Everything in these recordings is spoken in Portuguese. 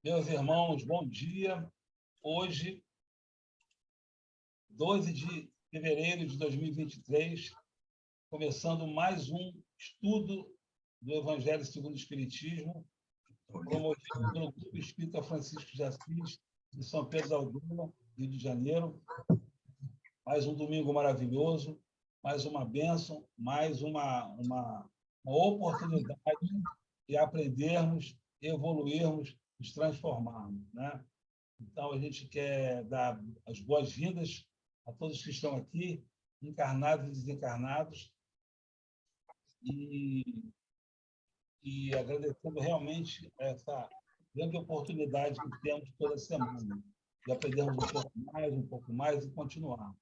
Meus irmãos, bom dia. Hoje, 12 de fevereiro de 2023, começando mais um estudo do Evangelho segundo o Espiritismo, promovido pelo Grupo Espírita Francisco de Assis, de São Pedro da Aldeia, Rio de Janeiro. Mais um domingo maravilhoso, mais uma bênção, mais uma oportunidade de aprendermos, evoluirmos, nos transformarmos, né? Então, a gente quer dar as boas-vindas a todos que estão aqui, encarnados e desencarnados, e agradecendo realmente essa grande oportunidade que temos toda semana, de aprendermos um pouco mais e continuar.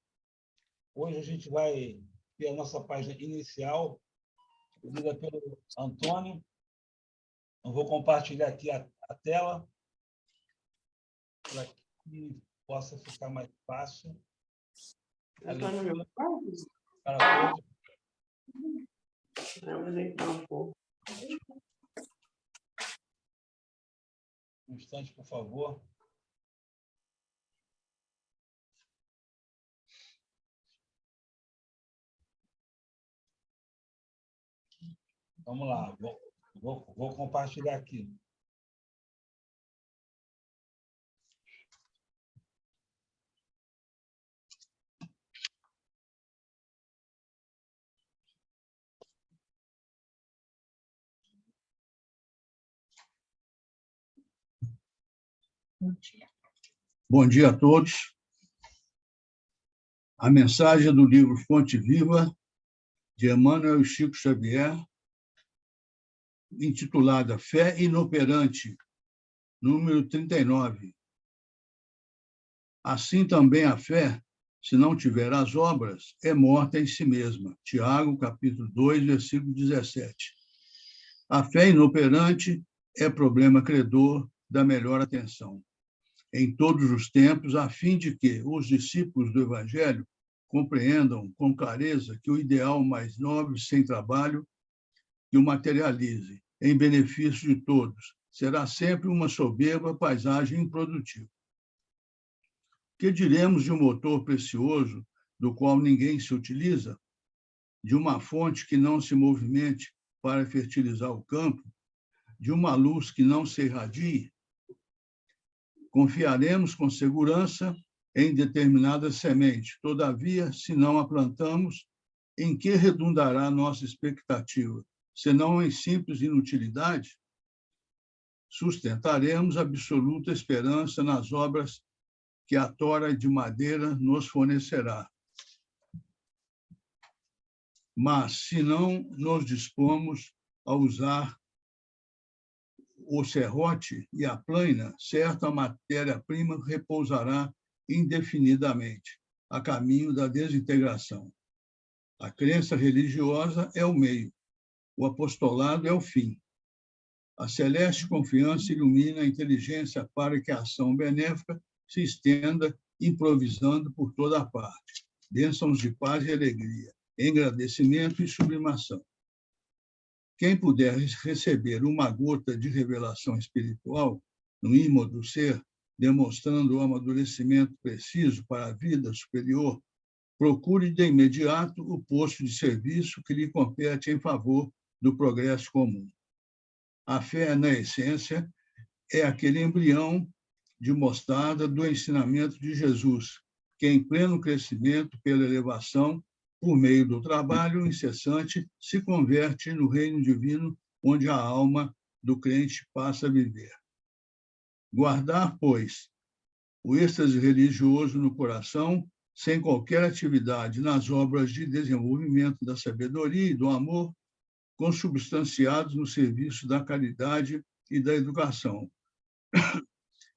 Hoje a gente vai ter a nossa página inicial, lida pelo Antônio. Eu vou compartilhar aqui a tela, para que possa ficar mais fácil. Antônio, meu pai? Para todos. Eu vou deitar um pouco. Um instante, por favor. Vamos lá. Vou compartilhar aqui. Bom dia a todos. A mensagem do livro Fonte Viva, de Emmanuel e Chico Xavier, intitulada Fé Inoperante, número 39. Assim também a fé, se não tiver as obras, é morta em si mesma. Tiago, capítulo 2, versículo 17. A fé inoperante é problema credor da melhor atenção em todos os tempos, a fim de que os discípulos do Evangelho compreendam com clareza que o ideal mais nobre sem trabalho que o materialize em benefício de todos será sempre uma soberba paisagem improdutiva. Que diremos de um motor precioso do qual ninguém se utiliza, de uma fonte que não se movimente para fertilizar o campo, de uma luz que não se irradie? Confiaremos com segurança em determinada semente. Todavia, se não a plantamos, em que redundará nossa expectativa? Senão em simples inutilidade? Sustentaremos absoluta esperança nas obras que a tora de madeira nos fornecerá. Mas, se não nos dispomos a usar o serrote e a plaina, certo, a matéria-prima repousará indefinidamente, a caminho da desintegração. A crença religiosa é o meio, o apostolado é o fim. A celeste confiança ilumina a inteligência para que a ação benéfica se estenda, improvisando por toda a parte. Bênçãos de paz e alegria, engrandecimento e sublimação. Quem puder receber uma gota de revelação espiritual no ímã do ser, demonstrando o amadurecimento preciso para a vida superior, procure de imediato o posto de serviço que lhe compete em favor do progresso comum. A fé, na essência, é aquele embrião de mostarda do ensinamento de Jesus, que em pleno crescimento pela elevação, por meio do trabalho incessante, se converte no reino divino, onde a alma do crente passa a viver. Guardar, pois, o êxtase religioso no coração, sem qualquer atividade nas obras de desenvolvimento da sabedoria e do amor, consubstanciados no serviço da caridade e da educação.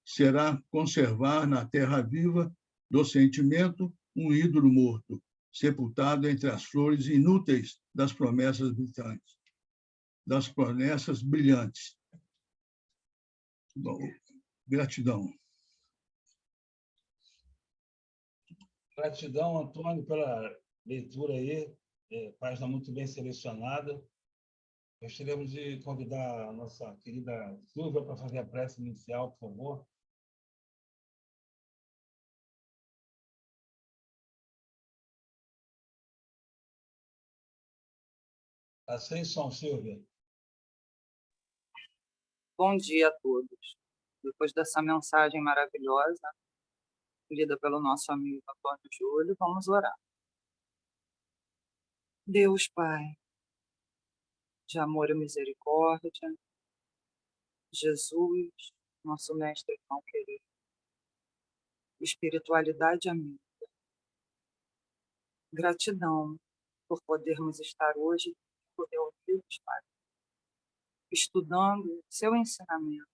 Será conservar na terra viva do sentimento um ídolo morto, sepultado entre as flores inúteis das promessas brilhantes. Bom, gratidão. Gratidão, Antônio, pela leitura aí, página muito bem selecionada. Gostaríamos de convidar a nossa querida Silvia para fazer a prece inicial, por favor. Está sem som, Silvia. Bom dia a todos. Depois dessa mensagem maravilhosa, lida pelo nosso amigo Antônio Júlio, vamos orar. Deus Pai, de amor e misericórdia, Jesus, nosso mestre tão querido, espiritualidade amiga, gratidão por podermos estar hoje reunidos, Pai, estudando seu ensinamento,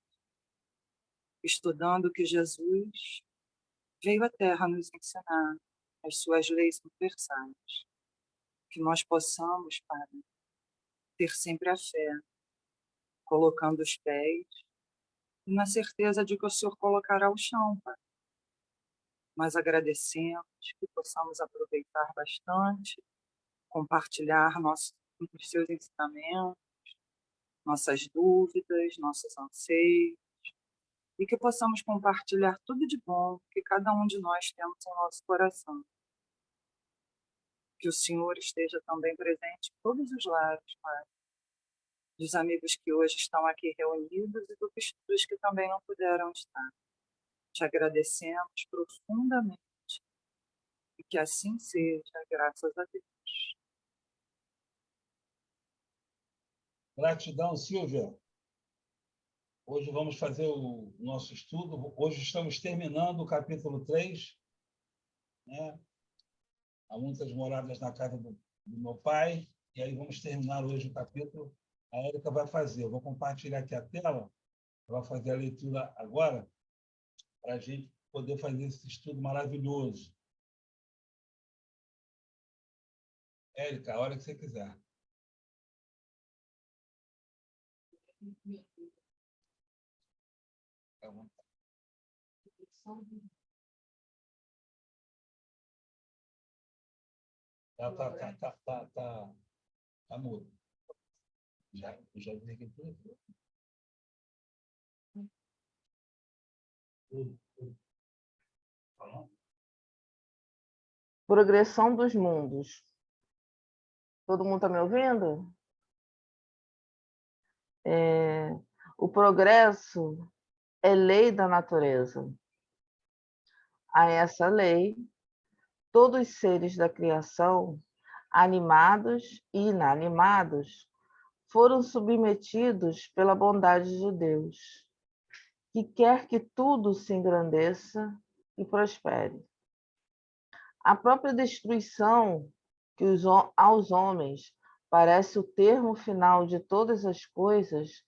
estudando que Jesus veio à Terra nos ensinar as suas leis universais, que nós possamos, Pai, ter sempre a fé, colocando os pés e na certeza de que o Senhor colocará o chão, Pai. Nós agradecemos que possamos aproveitar bastante, compartilhar os seus ensinamentos, nossas dúvidas, nossos anseios, e que possamos compartilhar tudo de bom que cada um de nós temos em nosso coração. Que o Senhor esteja também presente em todos os lares, Pai, dos amigos que hoje estão aqui reunidos e dos que também não puderam estar. Te agradecemos profundamente e que assim seja, graças a Deus. Gratidão, Silvia. Hoje vamos fazer o nosso estudo. Hoje estamos terminando o capítulo 3, né? Há muitas moradas na casa do meu pai, e aí vamos terminar hoje o capítulo. A Érica vai fazer. Eu vou compartilhar aqui a tela, ela vai fazer a leitura agora, para a gente poder fazer esse estudo maravilhoso. Érica, a hora que você quiser. Tá mudo. Já desliguei tudo. Progressão dos mundos. Todo mundo está me ouvindo? O progresso é lei da natureza. A essa lei, todos os seres da criação, animados e inanimados, foram submetidos pela bondade de Deus, que quer que tudo se engrandeça e prospere. A própria destruição, que aos homens parece o termo final de todas as coisas,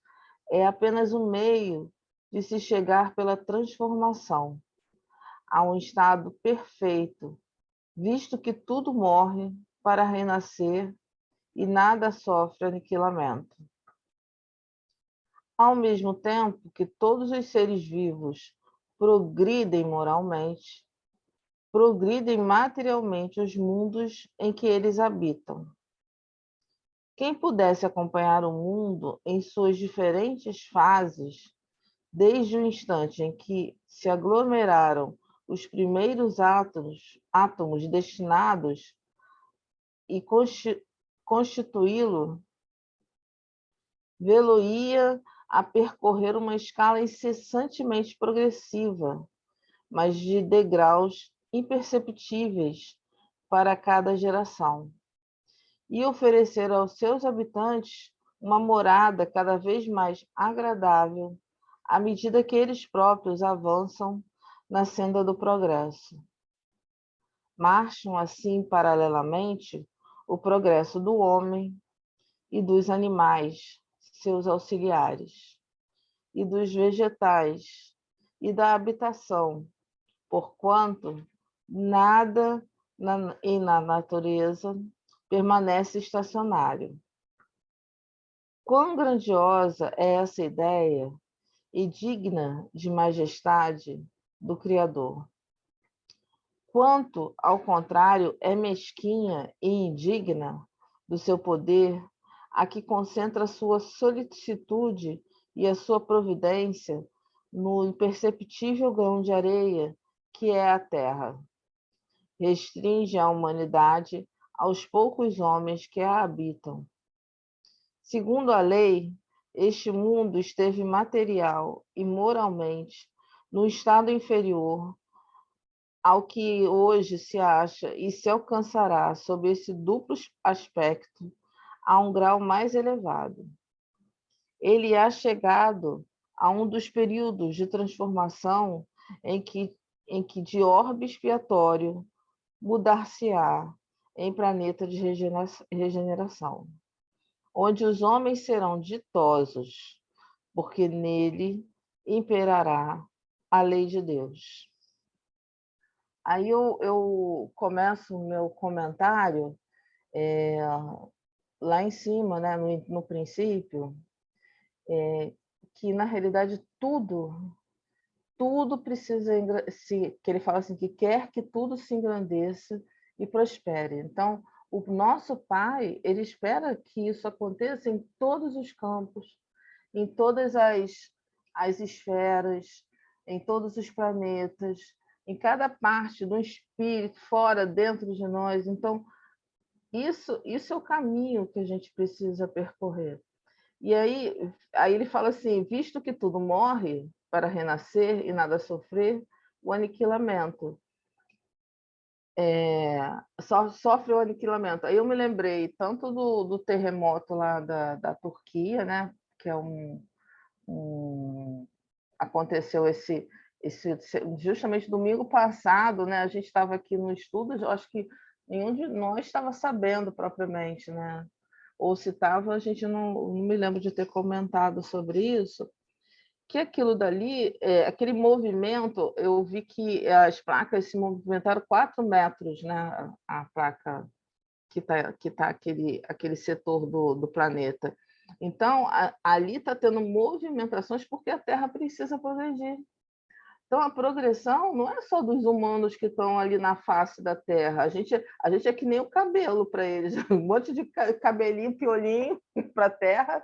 é apenas um meio de se chegar pela transformação a um estado perfeito, visto que tudo morre para renascer e nada sofre aniquilamento. Ao mesmo tempo que todos os seres vivos progridem moralmente, progridem materialmente os mundos em que eles habitam. Quem pudesse acompanhar o mundo em suas diferentes fases, desde o instante em que se aglomeraram os primeiros átomos destinados e constituí-lo, vê-lo-ia a percorrer uma escala incessantemente progressiva, mas de degraus imperceptíveis para cada geração, e oferecer aos seus habitantes uma morada cada vez mais agradável à medida que eles próprios avançam na senda do progresso. Marcham assim paralelamente o progresso do homem e dos animais, seus auxiliares, e dos vegetais e da habitação, porquanto nada na natureza permanece estacionário. Quão grandiosa é essa ideia e digna de majestade do Criador! Quanto, ao contrário, é mesquinha e indigna do seu poder a que concentra a sua solicitude e a sua providência no imperceptível grão de areia que é a terra. Restringe a humanidade aos poucos homens que a habitam. Segundo a lei, este mundo esteve material e moralmente no estado inferior ao que hoje se acha e se alcançará sob esse duplo aspecto a um grau mais elevado. Ele é chegado a um dos períodos de transformação em que de orbe expiatório mudar-se-á em planeta de regeneração, onde os homens serão ditosos, porque nele imperará a lei de Deus. Aí eu começo o meu comentário lá em cima, né, no princípio, que na realidade tudo precisa que ele fala assim, que quer que tudo se engrandeça e prospere. Então, o nosso Pai, ele espera que isso aconteça em todos os campos, em todas as esferas, em todos os planetas, em cada parte do espírito, fora, dentro de nós. Então, isso é o caminho que a gente precisa percorrer. E aí ele fala assim, visto que tudo morre para renascer e nada sofrer, o aniquilamento. Sofre o aniquilamento. Aí eu me lembrei tanto do terremoto lá da Turquia, né? Que é aconteceu justamente domingo passado, né? A gente estava aqui no estudo, eu acho que nenhum de nós estava sabendo propriamente, né? Ou se estava, a gente não me lembro de ter comentado sobre isso, que aquilo dali, aquele movimento, eu vi que as placas se movimentaram 4 metros, né? A placa que tá aquele setor do planeta. Então, ali está tendo movimentações porque a Terra precisa progredir. Então, a progressão não é só dos humanos que estão ali na face da Terra. A gente é que nem o cabelo para eles. Um monte de cabelinho, piolinho para a Terra,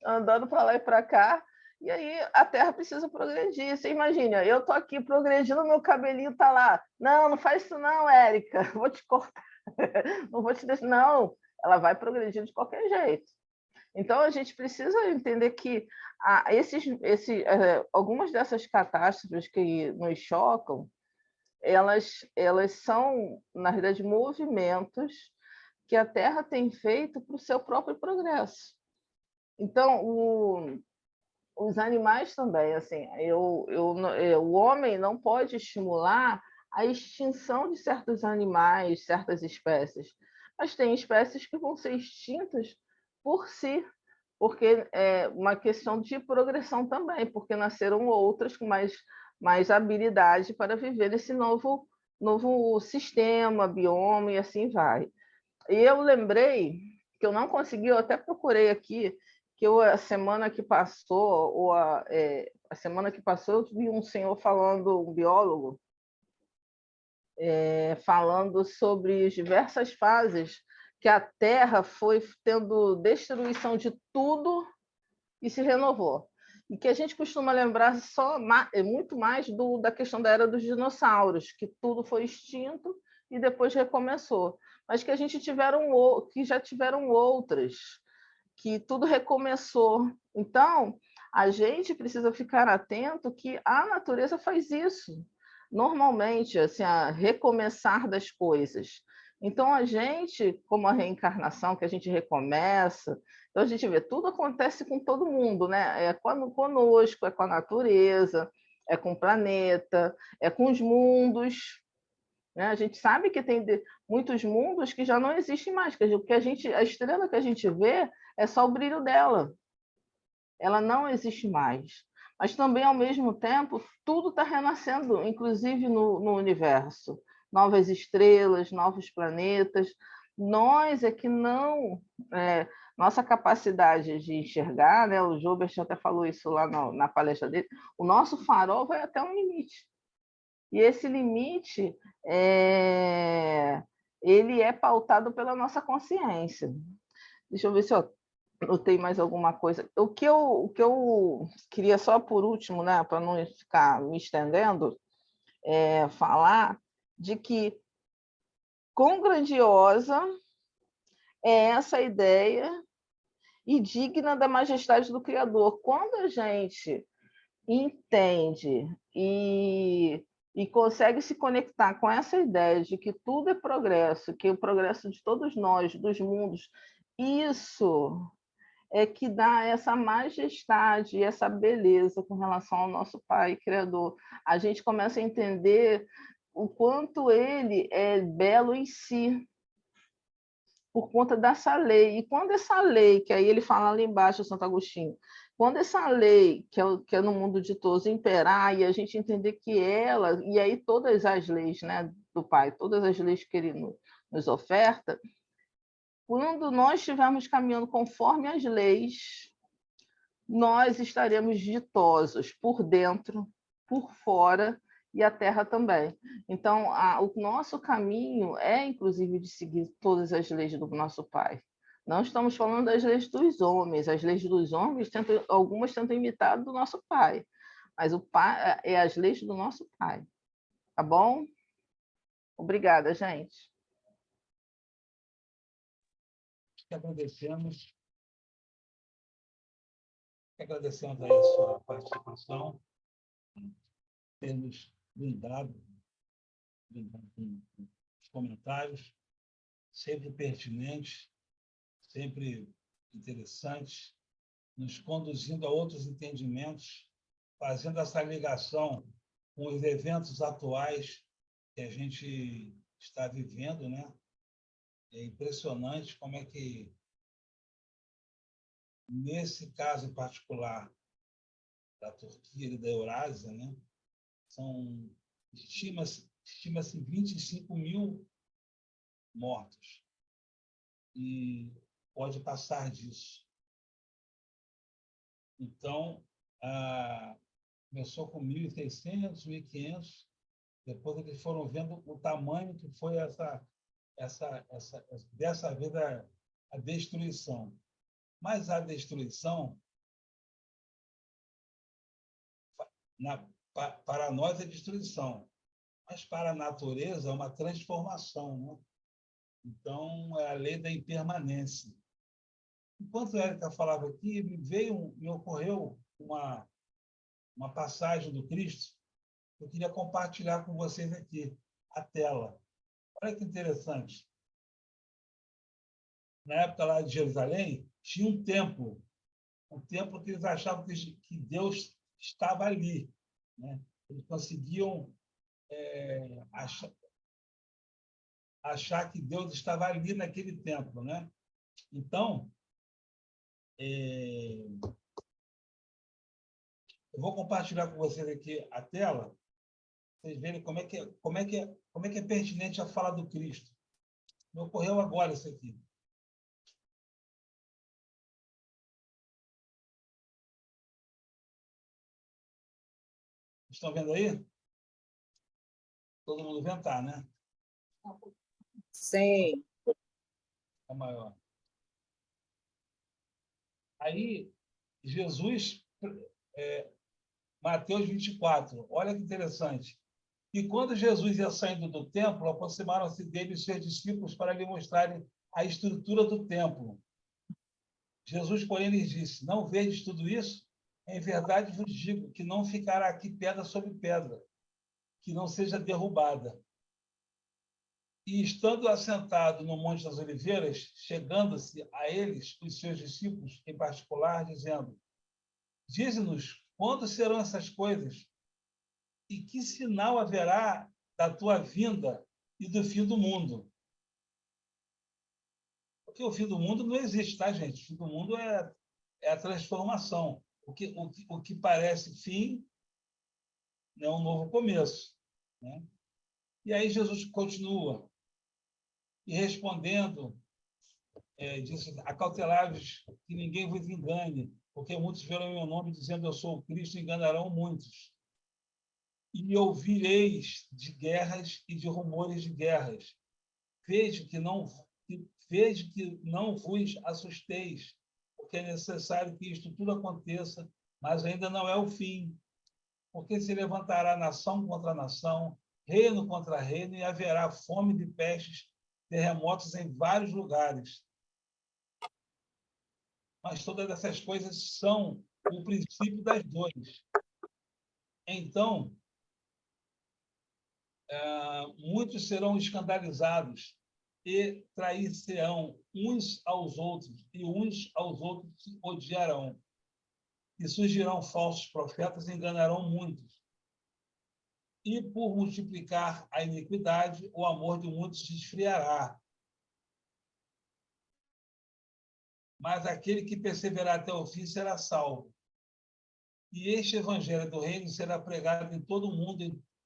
andando para lá e para cá. E aí a Terra precisa progredir. Você imagina, eu estou aqui progredindo, meu cabelinho está lá. Não faz isso não, Érica. Vou te cortar. Não vou te deixar. Não, ela vai progredir de qualquer jeito. Então, a gente precisa entender que algumas dessas catástrofes que nos chocam, elas são, na realidade, movimentos que a Terra tem feito para o seu próprio progresso. Então, os animais também, assim, o homem não pode estimular a extinção de certos animais, certas espécies, mas tem espécies que vão ser extintas por si, porque é uma questão de progressão também, porque nasceram outras com mais habilidade para viver nesse novo sistema, bioma, e assim vai. E eu lembrei que eu não consegui, eu até procurei aqui, que a semana que passou, a semana que passou, eu vi um senhor falando, um biólogo, falando sobre as diversas fases que a Terra foi tendo destruição de tudo e se renovou. E que a gente costuma lembrar muito mais da questão da era dos dinossauros, que tudo foi extinto e depois recomeçou. Mas que que já tiveram outras, que tudo recomeçou. Então, a gente precisa ficar atento que a natureza faz isso normalmente, assim, a recomeçar das coisas. Então, a gente, como a reencarnação, que a gente recomeça, então a gente vê, tudo acontece com todo mundo, né? É conosco, é com a natureza, é com o planeta, é com os mundos, né? A gente sabe que tem muitos mundos que já não existem mais, que a estrela que a gente vê é só o brilho dela. Ela não existe mais. Mas também, ao mesmo tempo, tudo está renascendo, inclusive no universo. Novas estrelas, novos planetas. Nós é que não... nossa capacidade de enxergar, né? O Joubert até falou isso lá na palestra dele, o nosso farol vai até um limite. E esse limite ele é pautado pela nossa consciência. Deixa eu ver se Não tem mais alguma coisa. O que eu queria só por último, né, para não ficar me estendendo, falar de que quão grandiosa é essa ideia e digna da majestade do Criador. Quando a gente entende e consegue se conectar com essa ideia de que tudo é progresso, que o progresso de todos nós, dos mundos, isso é que dá essa majestade, essa beleza com relação ao nosso Pai Criador. A gente começa a entender o quanto ele é belo em si, por conta dessa lei. E quando essa lei, que aí ele fala ali embaixo, Santo Agostinho, quando essa lei, que é no mundo de todos, imperar, e a gente entender que ela, e aí todas as leis, né, do Pai, todas as leis que ele nos oferta, quando nós estivermos caminhando conforme as leis, nós estaremos ditosos por dentro, por fora, e a terra também. Então, o nosso caminho é, inclusive, de seguir todas as leis do nosso Pai. Não estamos falando das leis dos homens. As leis dos homens, algumas tentam imitar do nosso Pai, mas o Pai é as leis do nosso Pai. Tá bom? Obrigada, gente. Agradecemos aí a sua participação, ter nos brindado com os comentários, sempre pertinentes, sempre interessantes, nos conduzindo a outros entendimentos, fazendo essa ligação com os eventos atuais que a gente está vivendo, né? É impressionante como é que, nesse caso em particular, da Turquia e da Eurásia, né? Estima-se 25 mil mortos. E pode passar disso. Então, começou com 1.600, 1.500, depois eles foram vendo o tamanho que foi dessa vez a destruição. Mas a destruição, para nós é destruição, mas para a natureza é uma transformação, né? Então, é a lei da impermanência. Enquanto a Érica falava aqui, me ocorreu uma passagem do Cristo que eu queria compartilhar com vocês aqui, a tela. Olha que interessante. Na época lá de Jerusalém, tinha um templo que eles achavam que Deus estava ali, né? Eles conseguiam achar que Deus estava ali naquele templo, né? Então, eu vou compartilhar com vocês aqui a tela, vocês verem como é que é pertinente a fala do Cristo. Me ocorreu agora isso aqui. Estão vendo aí? Todo mundo vendo, tá, né? Sim. É maior. Aí, Jesus, Mateus 24, olha que interessante. E quando Jesus ia saindo do templo, aproximaram-se dele os seus discípulos para lhe mostrarem a estrutura do templo. Jesus, porém, lhes disse: Não vedes tudo isso? Em verdade vos digo que não ficará aqui pedra sobre pedra, que não seja derrubada. E, estando assentado no Monte das Oliveiras, chegando-se a eles, os seus discípulos, em particular, dizendo: Dize-nos, quando serão essas coisas? E que sinal haverá da tua vinda e do fim do mundo? Porque o fim do mundo não existe, tá, gente? O fim do mundo é a transformação. O que parece fim é um novo começo, né? E aí Jesus continua, e respondendo, disse: acautelai-vos que ninguém vos engane, porque muitos verão em meu nome dizendo eu sou o Cristo, e enganarão muitos. E ouvireis de guerras e de rumores de guerras. Veja que não vos assusteis, porque é necessário que isto tudo aconteça, mas ainda não é o fim, porque se levantará nação contra nação, reino contra reino, e haverá fome de pestes, terremotos em vários lugares. Mas todas essas coisas são o princípio das dores. Então, muitos serão escandalizados e trair-se-ão uns aos outros, e uns aos outros se odiarão. E surgirão falsos profetas e enganarão muitos. E, por multiplicar a iniquidade, o amor de muitos se esfriará. Mas aquele que perseverar até o fim será salvo. E este evangelho do reino será pregado em todo o mundo,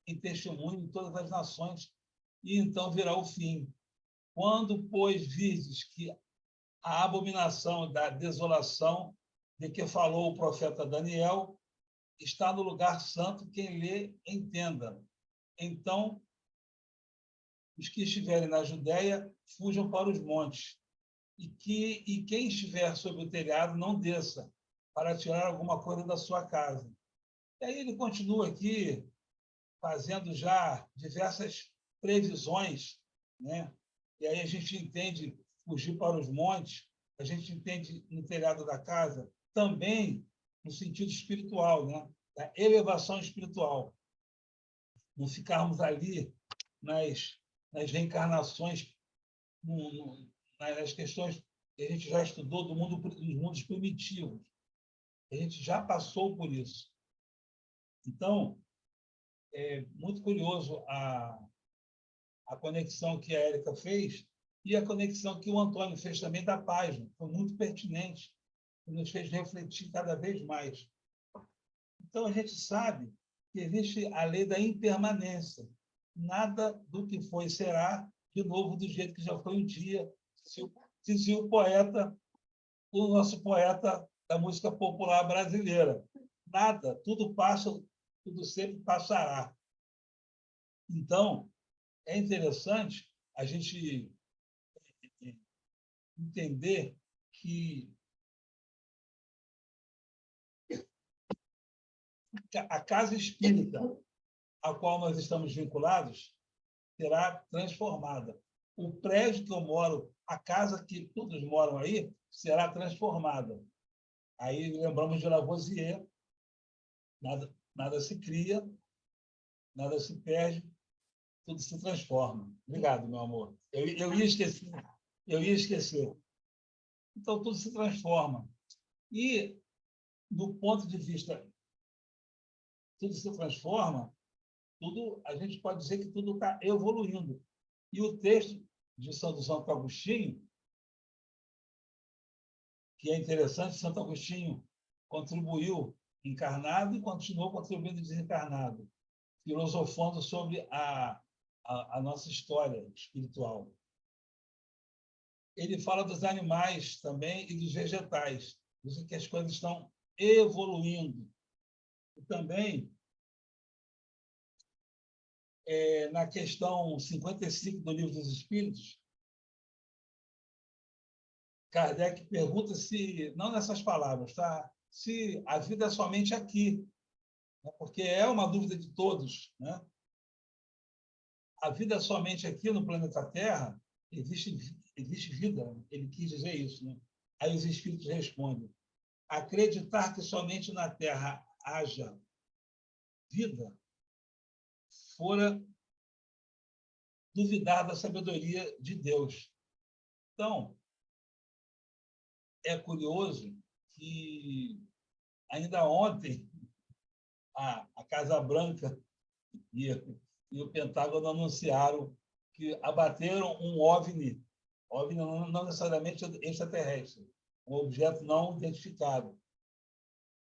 em testemunho em todas as nações, e então virá o fim. Quando, pois, virdes que a abominação da desolação de que falou o profeta Daniel está no lugar santo, quem lê, entenda. Então, os que estiverem na Judéia, fujam para os montes, e quem estiver sobre o telhado, não desça, para tirar alguma coisa da sua casa. E aí ele continua aqui, fazendo já diversas previsões, né? E aí a gente entende fugir para os montes, a gente entende no telhado da casa, também no sentido espiritual, né? Da elevação espiritual. Não ficarmos ali nas reencarnações, nas questões que a gente já estudou dos mundos primitivos. A gente já passou por isso. Então, é muito curioso a conexão que a Érica fez e a conexão que o Antônio fez também da página. Foi muito pertinente, nos fez refletir cada vez mais. Então, a gente sabe que existe a lei da impermanência. Nada do que foi será de novo do jeito que já foi um dia, dizia o poeta, o nosso poeta da música popular brasileira. Nada, tudo passa, tudo sempre passará. Então, é interessante a gente entender que a casa espírita a qual nós estamos vinculados será transformada. O prédio que eu moro, a casa que todos moram aí, será transformada. Aí lembramos de Lavoisier, nada se cria, nada se perde, tudo se transforma. Obrigado, meu amor. Eu ia esquecer. Então, tudo se transforma. E, do ponto de vista, tudo se transforma, a gente pode dizer que tudo está evoluindo. E o texto de Santo Agostinho, que é interessante, Santo Agostinho contribuiu encarnado e continuou contribuindo desencarnado, filosofando sobre a nossa história espiritual. Ele fala dos animais também e dos vegetais, diz que as coisas estão evoluindo. E também, na questão 55 do Livro dos Espíritos, Kardec pergunta se, não nessas palavras, tá? Se a vida é somente aqui, né? Porque é uma dúvida de todos, né? A vida é somente aqui no planeta Terra? Existe vida? Ele quis dizer isso, né? Aí os espíritos respondem: acreditar que somente na Terra haja vida fora duvidar da sabedoria de Deus. Então, é curioso que ainda ontem a Casa Branca e o Pentágono anunciaram que abateram um OVNI não necessariamente extraterrestre, um objeto não identificado.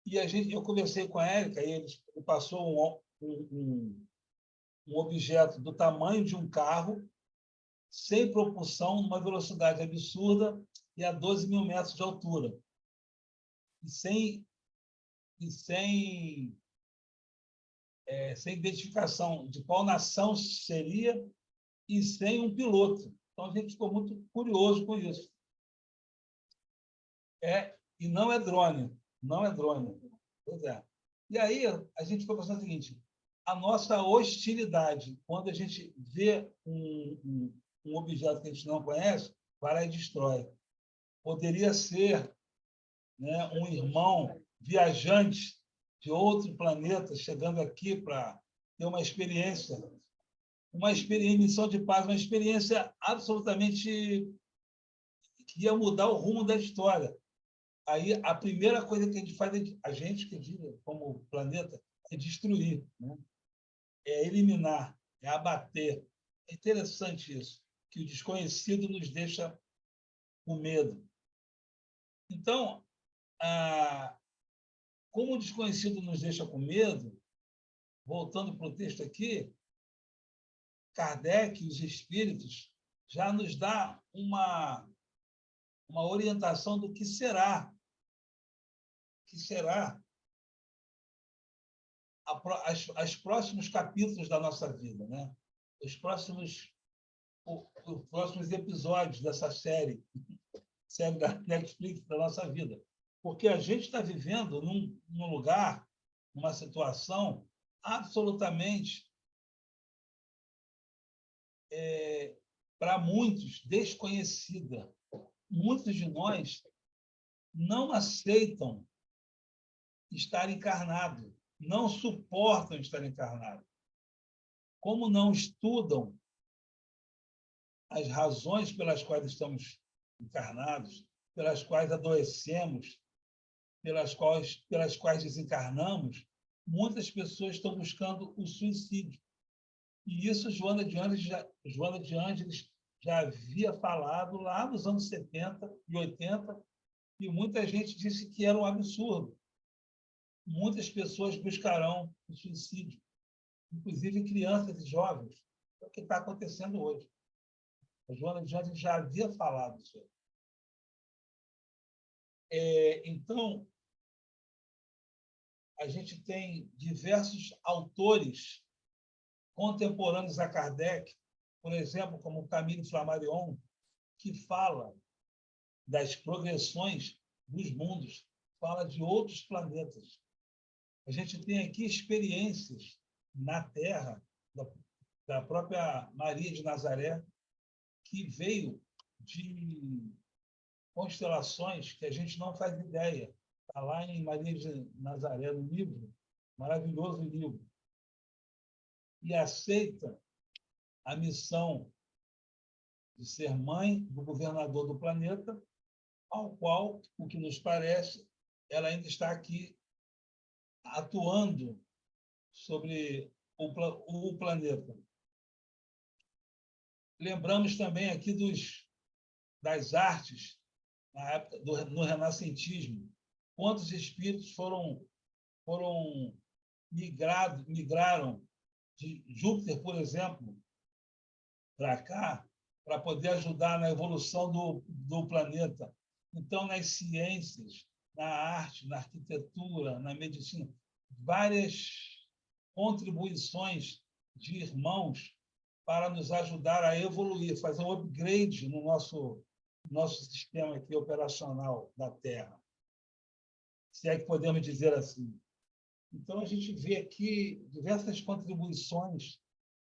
E eu conversei com a Érica e ele passou um objeto do tamanho de um carro, sem propulsão, numa velocidade absurda e a 12.000 metros de altura. E sem identificação de qual nação seria e sem um piloto. Então, a gente ficou muito curioso com isso. É E não é drone. Não é drone. Pois é. E aí a gente foi pensando o seguinte, a nossa hostilidade, quando a gente vê um objeto que a gente não conhece, vai lá e destrói. Poderia ser, né, um irmão viajante de outro planeta chegando aqui para ter uma experiência, missão de paz, uma experiência absolutamente que ia mudar o rumo da história. Aí a primeira coisa que a gente faz, a gente que diga, como planeta, é destruir, né? É eliminar, é abater. É interessante isso, que o desconhecido nos deixa com medo. Então, como o desconhecido nos deixa com medo, voltando para o texto aqui, Kardec e os espíritos já nos dá uma orientação do que será os próximos capítulos da nossa vida, né? Os próximos episódios dessa série da Netflix da nossa vida. Porque a gente está vivendo num lugar, numa situação absolutamente, para muitos, desconhecida. Muitos de nós não aceitam estar encarnado, não suportam estar encarnado. Como não estudam as razões pelas quais estamos encarnados, pelas quais adoecemos, pelas quais desencarnamos, muitas pessoas estão buscando o suicídio. E isso Joana de Ângeles já havia falado lá nos anos 70 e 80, e muita gente disse que era um absurdo. Muitas pessoas buscarão o suicídio, inclusive crianças e jovens. É o que está acontecendo hoje. A Joana de Ângeles já havia falado isso. Então, a gente tem diversos autores contemporâneos a Kardec, por exemplo, como Camille Flammarion, que fala das progressões dos mundos, fala de outros planetas. A gente tem aqui experiências na Terra, da própria Maria de Nazaré, que veio de constelações que a gente não faz ideia. Está lá em Maria de Nazaré, no livro, maravilhoso livro. E aceita a missão de ser mãe do governador do planeta, ao qual, o que nos parece, ela ainda está aqui atuando sobre o planeta. Lembramos também aqui das artes, na época no renascentismo. Quantos espíritos migraram de Júpiter, por exemplo, para cá, para poder ajudar na evolução do planeta. Então, nas ciências, na arte, na arquitetura, na medicina, várias contribuições de irmãos para nos ajudar a evoluir, fazer um upgrade no nosso sistema aqui operacional da Terra, se é que podemos dizer assim. Então, a gente vê aqui diversas contribuições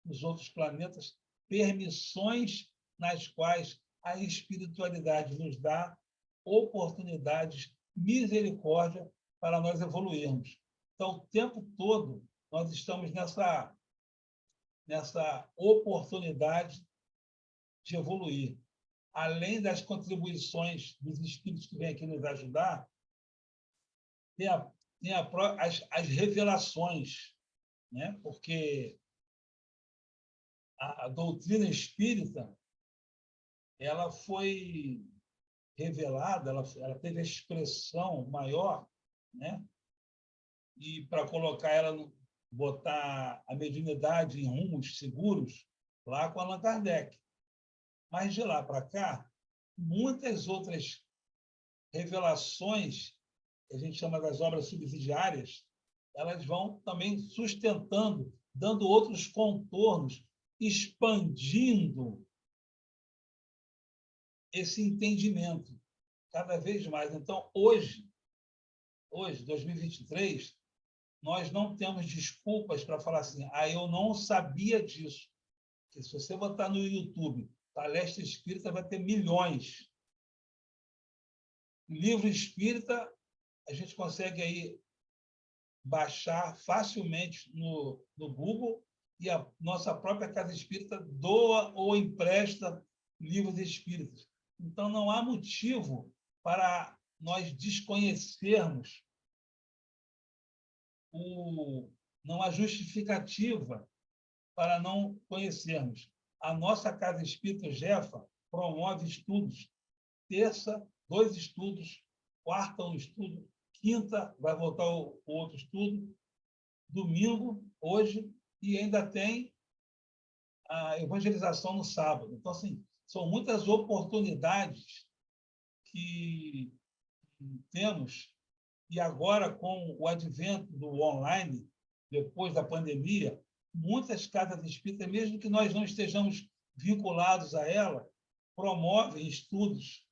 nos outros planetas, permissões nas quais a espiritualidade nos dá oportunidades, misericórdia para nós evoluirmos. Então, o tempo todo, nós estamos nessa oportunidade de evoluir. Além das contribuições dos espíritos que vêm aqui nos ajudar, tem as revelações, né? Porque a doutrina espírita ela foi revelada, ela teve a expressão maior, né? E para colocar ela, botar a mediunidade em rumos seguros, lá com Allan Kardec. Mas de lá para cá, muitas outras revelações, que a gente chama das obras subsidiárias, elas vão também sustentando, dando outros contornos, expandindo esse entendimento. cada vez mais. Então, hoje, 2023, nós não temos desculpas para falar assim, eu não sabia disso. Porque se você botar no YouTube, palestra espírita, vai ter milhões. Livro espírita, a gente consegue aí baixar facilmente no Google, e a nossa própria casa espírita doa ou empresta livros espíritas. Então, não há motivo para nós desconhecermos, não há justificativa para não conhecermos. A nossa casa espírita Jefa promove estudos. Terça, 2 estudos. Quarta, 1 estudo. Quinta, vai voltar o outro estudo. Domingo, hoje, e ainda tem a evangelização no sábado. Então, assim, são muitas oportunidades que temos, e agora, com o advento do online, depois da pandemia, muitas casas espíritas, mesmo que nós não estejamos vinculados a ela, promovem estudos,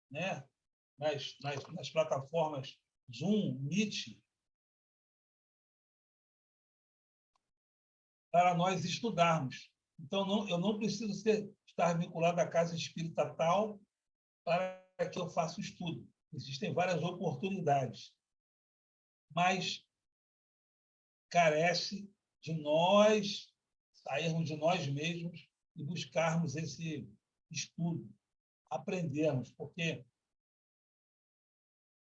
né, nas plataformas Zoom, Meet, para nós estudarmos. Então, eu não preciso estar vinculado à casa espírita tal para que eu faça o estudo. Existem várias oportunidades, mas carece de nós sairmos de nós mesmos e buscarmos esse estudo, aprendermos, porque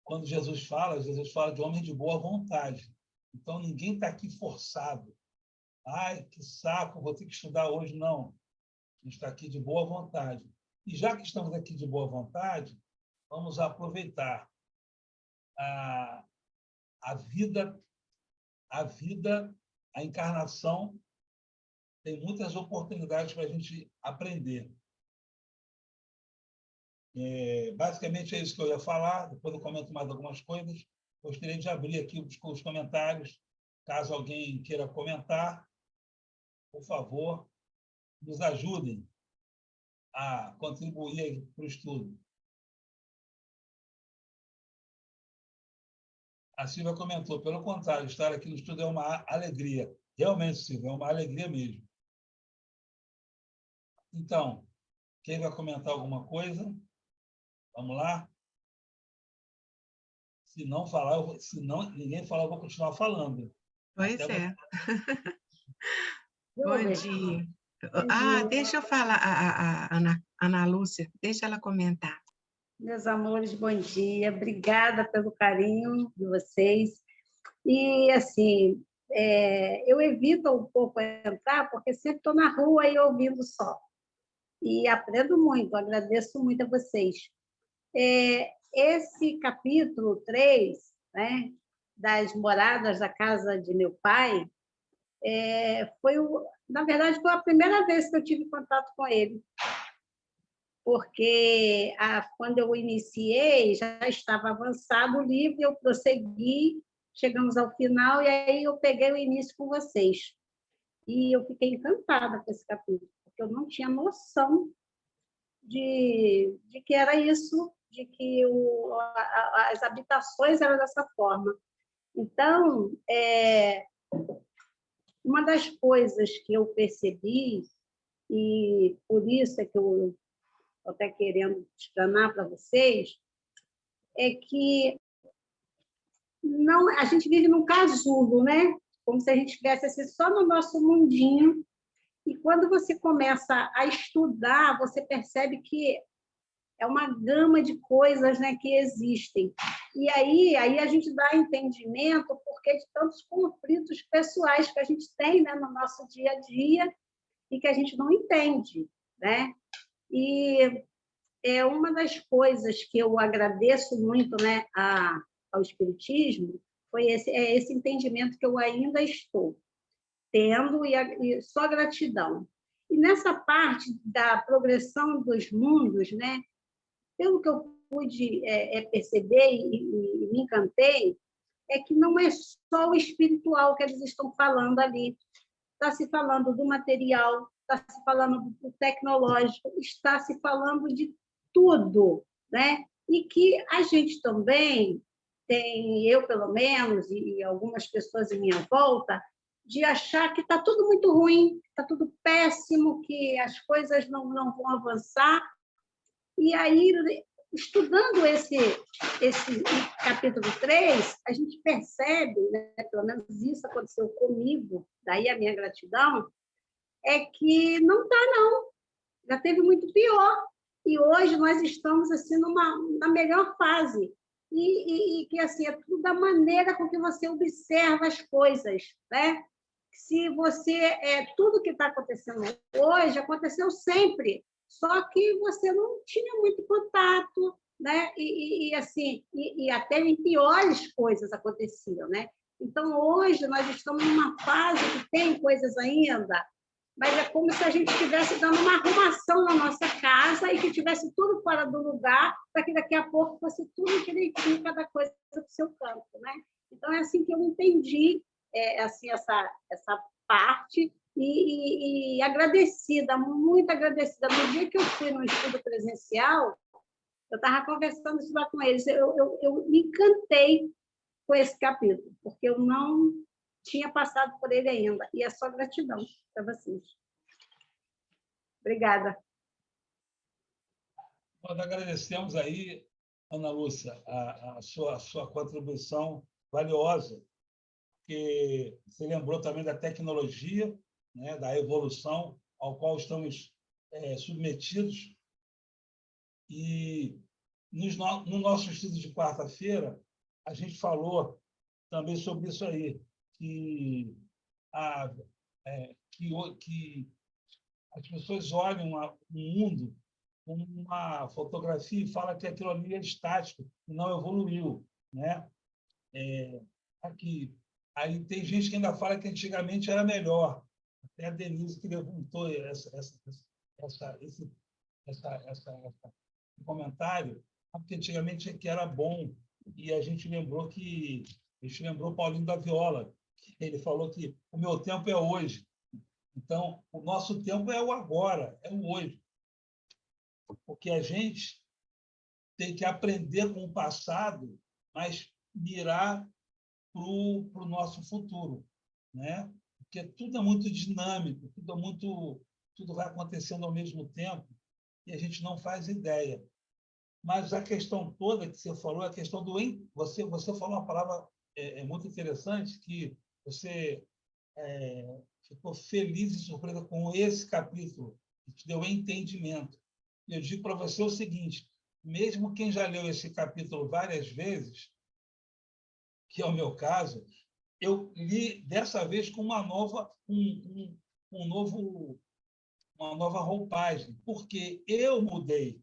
quando Jesus fala de homem de boa vontade. Então, ninguém está aqui forçado. Ai, que saco, vou ter que estudar hoje. Não. A gente está aqui de boa vontade. E já que estamos aqui de boa vontade, vamos aproveitar a vida, a encarnação tem muitas oportunidades para a gente aprender. Basicamente, é isso que eu ia falar. Depois eu comento mais algumas coisas. Gostaria de abrir aqui os comentários. Caso alguém queira comentar, por favor, nos ajudem a contribuir para o estudo. A Silvia comentou, pelo contrário, estar aqui no estudo é uma alegria. Realmente, Silvia, é uma alegria mesmo. Então, quem vai comentar alguma coisa? Vamos lá? Se não ninguém falar, eu vou continuar falando. Pois Até é. Bom dia. Deixa eu falar, a Ana Lúcia, deixa ela comentar. Meus amores, bom dia. Obrigada pelo carinho de vocês. E, assim, eu evito um pouco entrar, porque sempre estou na rua e ouvindo só. E aprendo muito, agradeço muito a vocês. Esse capítulo 3, né, das moradas da casa de meu pai, na verdade, foi a primeira vez que eu tive contato com ele. Porque quando eu iniciei, já estava avançado o livro, eu prossegui, chegamos ao final, e aí eu peguei o início com vocês. E eu fiquei encantada com esse capítulo, porque eu não tinha noção de que era isso, de que as habitações eram dessa forma. Então, uma das coisas que eu percebi, e por isso é que eu estou até querendo explanar para vocês, é que a gente vive num casulo, né? Como se a gente estivesse assim, só no nosso mundinho, e quando você começa a estudar, você percebe que é uma gama de coisas, né, que existem. E aí a gente dá entendimento porque de tantos conflitos pessoais que a gente tem, né, no nosso dia a dia e que a gente não entende, né? E uma das coisas que eu agradeço muito, né, ao Espiritismo foi esse entendimento que eu ainda estou tendo, e só gratidão. E nessa parte da progressão dos mundos, né, pelo que eu pude perceber e me encantei, é que não é só o espiritual que eles estão falando ali. Está se falando do material, está se falando do tecnológico, está se falando de tudo, né? e que a gente também tem, eu pelo menos, e algumas pessoas em minha volta, de achar que está tudo muito ruim, está tudo péssimo, que as coisas não vão avançar. E aí, estudando esse capítulo 3, a gente percebe, né, pelo menos isso aconteceu comigo, daí a minha gratidão, é que não está, não. Já teve muito pior. E hoje nós estamos assim na melhor fase. E que assim, é tudo da maneira com que você observa as coisas, né? Se você tudo que está acontecendo hoje aconteceu sempre, só que você não tinha muito contato, né? Assim, até em piores coisas aconteciam, né? Então hoje nós estamos numa fase que tem coisas ainda, mas é como se a gente estivesse dando uma arrumação na nossa casa e que tivesse tudo fora do lugar, para que daqui a pouco fosse tudo direitinho, cada coisa para o seu campo, né? Então é assim que eu entendi assim essa parte e agradecida, muito agradecida. No dia que eu fui no estudo presencial, eu estava conversando isso lá com eles, eu me encantei com esse capítulo, porque eu não tinha passado por ele ainda, e é só gratidão para vocês. Obrigada. Nós agradecemos aí, Ana Lúcia, a sua contribuição valiosa, porque você lembrou também da tecnologia, né, da evolução ao qual estamos submetidos. E no nosso estudo de quarta-feira, a gente falou também sobre isso aí, que as pessoas olham o mundo como uma fotografia e falam que aquilo ali é estático e não evoluiu, né? Aqui. Aí tem gente que ainda fala que antigamente era melhor. Até a Denise que levantou esse comentário, porque antigamente é que era bom. E a gente lembrou Paulinho da Viola. Ele falou que o meu tempo é hoje. Então, o nosso tempo é o agora, é o hoje. Porque a gente tem que aprender com o passado, mas mirar para o nosso futuro, né? Porque tudo é muito dinâmico, tudo vai acontecendo ao mesmo tempo e a gente não faz ideia. Mas a questão toda que você falou, a questão do você falou uma palavra muito interessante, que você ficou feliz e surpresa com esse capítulo, que te deu entendimento. Eu digo para você o seguinte: mesmo quem já leu esse capítulo várias vezes, que é o meu caso, eu li dessa vez com uma nova roupagem, porque eu mudei.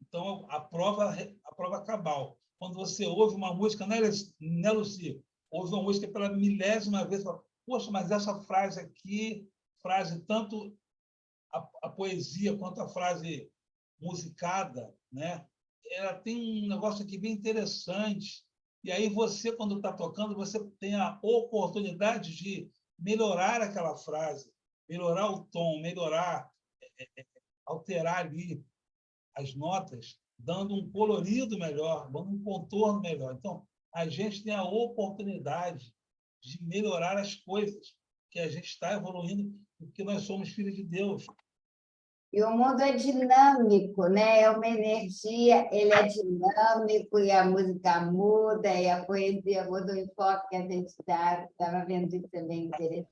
Então, a prova cabal. Quando você ouve uma música, né, Luci? Ouve uma música pela milésima vez, fala, poxa, mas essa frase aqui, tanto a poesia quanto a frase musicada, né? Ela tem um negócio aqui bem interessante. E aí você, quando está tocando, você tem a oportunidade de melhorar aquela frase, melhorar o tom, alterar ali as notas, dando um colorido melhor, dando um contorno melhor. Então, a gente tem a oportunidade de melhorar as coisas, que a gente está evoluindo, porque nós somos filhos de Deus. E o mundo é dinâmico, né? É uma energia, ele é dinâmico, e a música muda, e a poesia muda o enfoque que a gente estava vendo isso também interessante.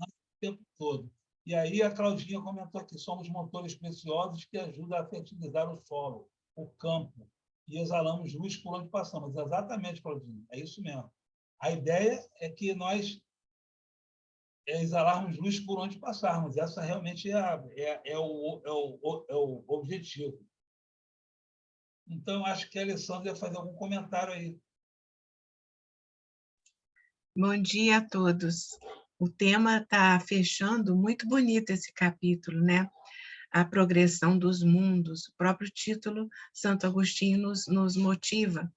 O tempo todo. E aí a Claudinha comentou que somos motores preciosos que ajudam a fertilizar o solo, o campo, e exalamos luz por onde passamos. Exatamente, Claudinha, é isso mesmo. A ideia é que nós exalarmos luz por onde passarmos. Essa realmente é o objetivo. Então, acho que a Alessandra ia fazer algum comentário aí. Bom dia a todos. O tema está fechando muito bonito esse capítulo, né? A progressão dos mundos. O próprio título, Santo Agostinho nos motiva.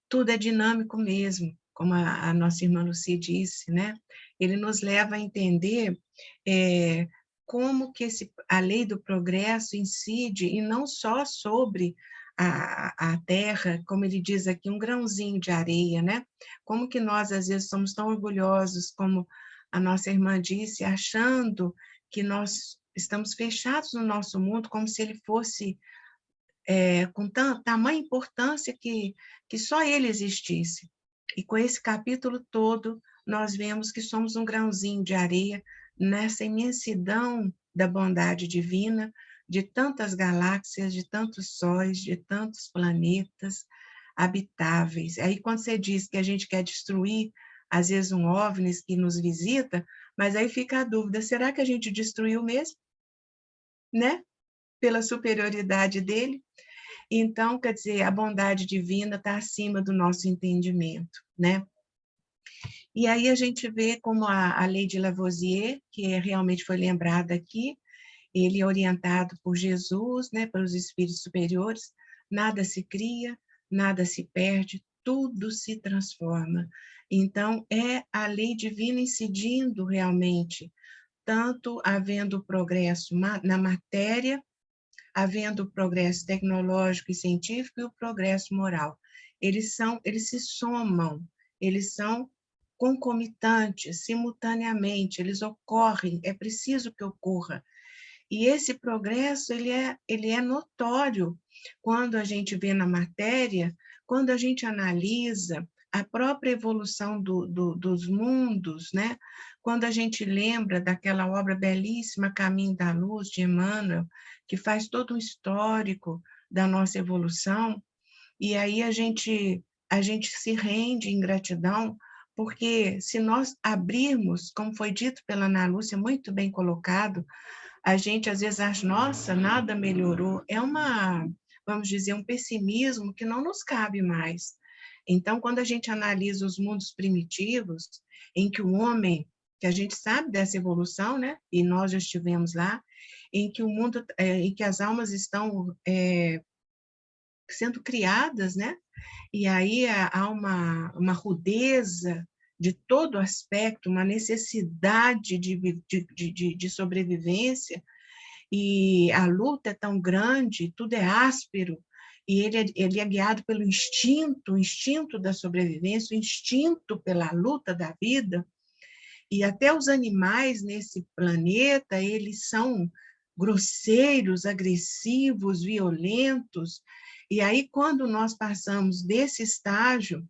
Tudo é dinâmico mesmo, como a nossa irmã Lucy disse, né? Ele nos leva a entender como que a lei do progresso incide, e não só sobre a terra, como ele diz aqui, um grãozinho de areia, né? Como que nós, às vezes, somos tão orgulhosos, como a nossa irmã disse, achando que nós estamos fechados no nosso mundo, como se ele fosse com tamanha importância que só ele existisse. E com esse capítulo todo, nós vemos que somos um grãozinho de areia nessa imensidão da bondade divina, de tantas galáxias, de tantos sóis, de tantos planetas habitáveis. Aí, quando você diz que a gente quer destruir, às vezes, um OVNI que nos visita, mas aí fica a dúvida, será que a gente destruiu mesmo? Né? Pela superioridade dele. Então, quer dizer, a bondade divina está acima do nosso entendimento, né? E aí a gente vê como a lei de Lavoisier, que realmente foi lembrada aqui, ele é orientado por Jesus, né, pelos espíritos superiores, nada se cria, nada se perde, tudo se transforma. Então, é a lei divina incidindo realmente, tanto havendo progresso na matéria, havendo o progresso tecnológico e científico e o progresso moral. Eles se somam, eles são concomitantes, simultaneamente, eles ocorrem, é preciso que ocorra. E esse progresso, ele é notório quando a gente vê na matéria, quando a gente analisa a própria evolução dos mundos, né? Quando a gente lembra daquela obra belíssima, Caminho da Luz, de Emmanuel, que faz todo um histórico da nossa evolução, e aí a gente se rende em gratidão, porque se nós abrirmos, como foi dito pela Ana Lúcia, muito bem colocado, a gente às vezes acha, nossa, nada melhorou. É vamos dizer, um pessimismo que não nos cabe mais. Então, quando a gente analisa os mundos primitivos, em que o homem, que a gente sabe dessa evolução, né? E nós já estivemos lá, em que o mundo, em que as almas estão sendo criadas, né? E aí há uma rudeza de todo aspecto, uma necessidade de sobrevivência, e a luta é tão grande, tudo é áspero, e ele é guiado pelo instinto, o instinto da sobrevivência, o instinto pela luta da vida, e até os animais nesse planeta, eles são grosseiros, agressivos, violentos, e aí quando nós passamos desse estágio,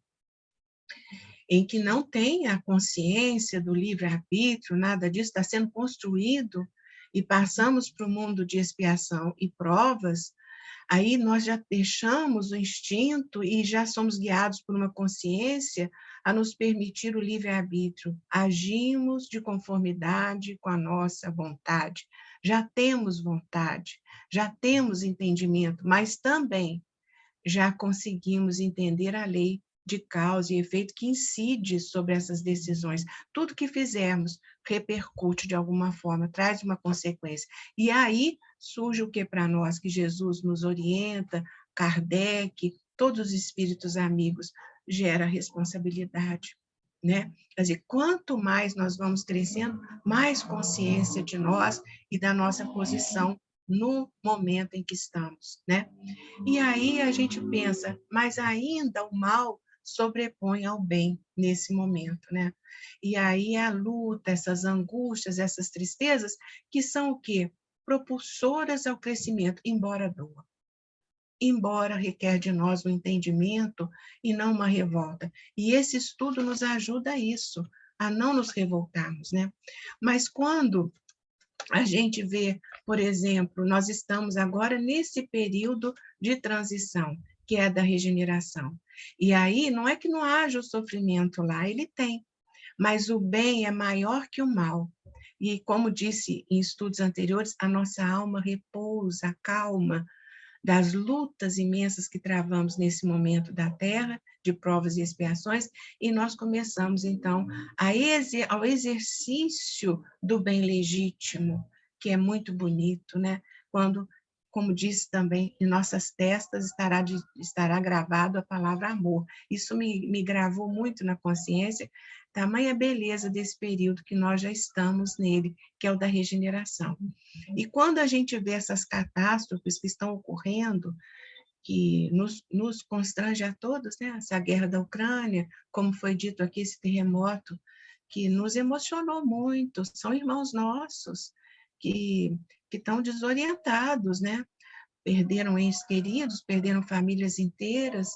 em que não tem a consciência do livre-arbítrio, nada disso está sendo construído, e passamos para o mundo de expiação e provas, aí nós já deixamos o instinto e já somos guiados por uma consciência a nos permitir o livre-arbítrio. Agimos de conformidade com a nossa vontade. Já temos vontade, já temos entendimento, mas também já conseguimos entender a lei de causa e efeito que incide sobre essas decisões. Tudo que fizermos repercute de alguma forma, traz uma consequência. E aí surge o que para nós, que Jesus nos orienta, Kardec, todos os espíritos amigos, gera responsabilidade, né? Quer dizer, quanto mais nós vamos crescendo, mais consciência de nós e da nossa posição no momento em que estamos, né? E aí a gente pensa, mas ainda o mal sobrepõe ao bem nesse momento, né? E aí a luta, essas angústias, essas tristezas, que são o quê? Propulsoras ao crescimento, embora doa. Embora requer de nós um entendimento e não uma revolta. E esse estudo nos ajuda a isso, a não nos revoltarmos, né? Mas quando a gente vê, por exemplo, nós estamos agora nesse período de transição, que é da regeneração. E aí, não é que não haja o sofrimento lá, ele tem, mas o bem é maior que o mal. E como disse em estudos anteriores, a nossa alma repousa, calma, das lutas imensas que travamos nesse momento da Terra, de provas e expiações, e nós começamos, então, ao exercício do bem legítimo, que é muito bonito, né? Quando, como disse também, em nossas testas estará gravado a palavra amor. Isso me gravou muito na consciência, tamanha beleza desse período que nós já estamos nele, que é o da regeneração. E quando a gente vê essas catástrofes que estão ocorrendo, que nos constrange a todos, né? Essa guerra da Ucrânia, como foi dito aqui, esse terremoto, que nos emocionou muito, são irmãos nossos que estão desorientados, né? Perderam entes queridos, perderam famílias inteiras,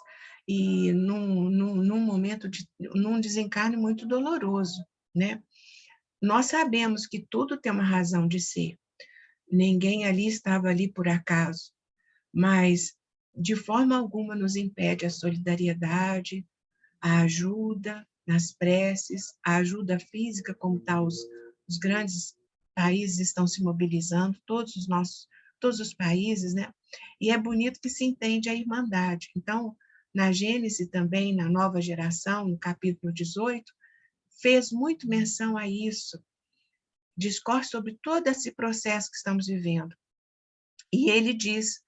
e num momento, num desencarne muito doloroso, né? Nós sabemos que tudo tem uma razão de ser, ninguém ali estava ali por acaso, mas de forma alguma nos impede a solidariedade, a ajuda nas preces, a ajuda física, como tá os grandes países estão se mobilizando, todos os países, né? E é bonito que se entende a irmandade. Então, na Gênese também, na nova geração, no capítulo 18, fez muito menção a isso, discorre sobre todo esse processo que estamos vivendo. E ele diz,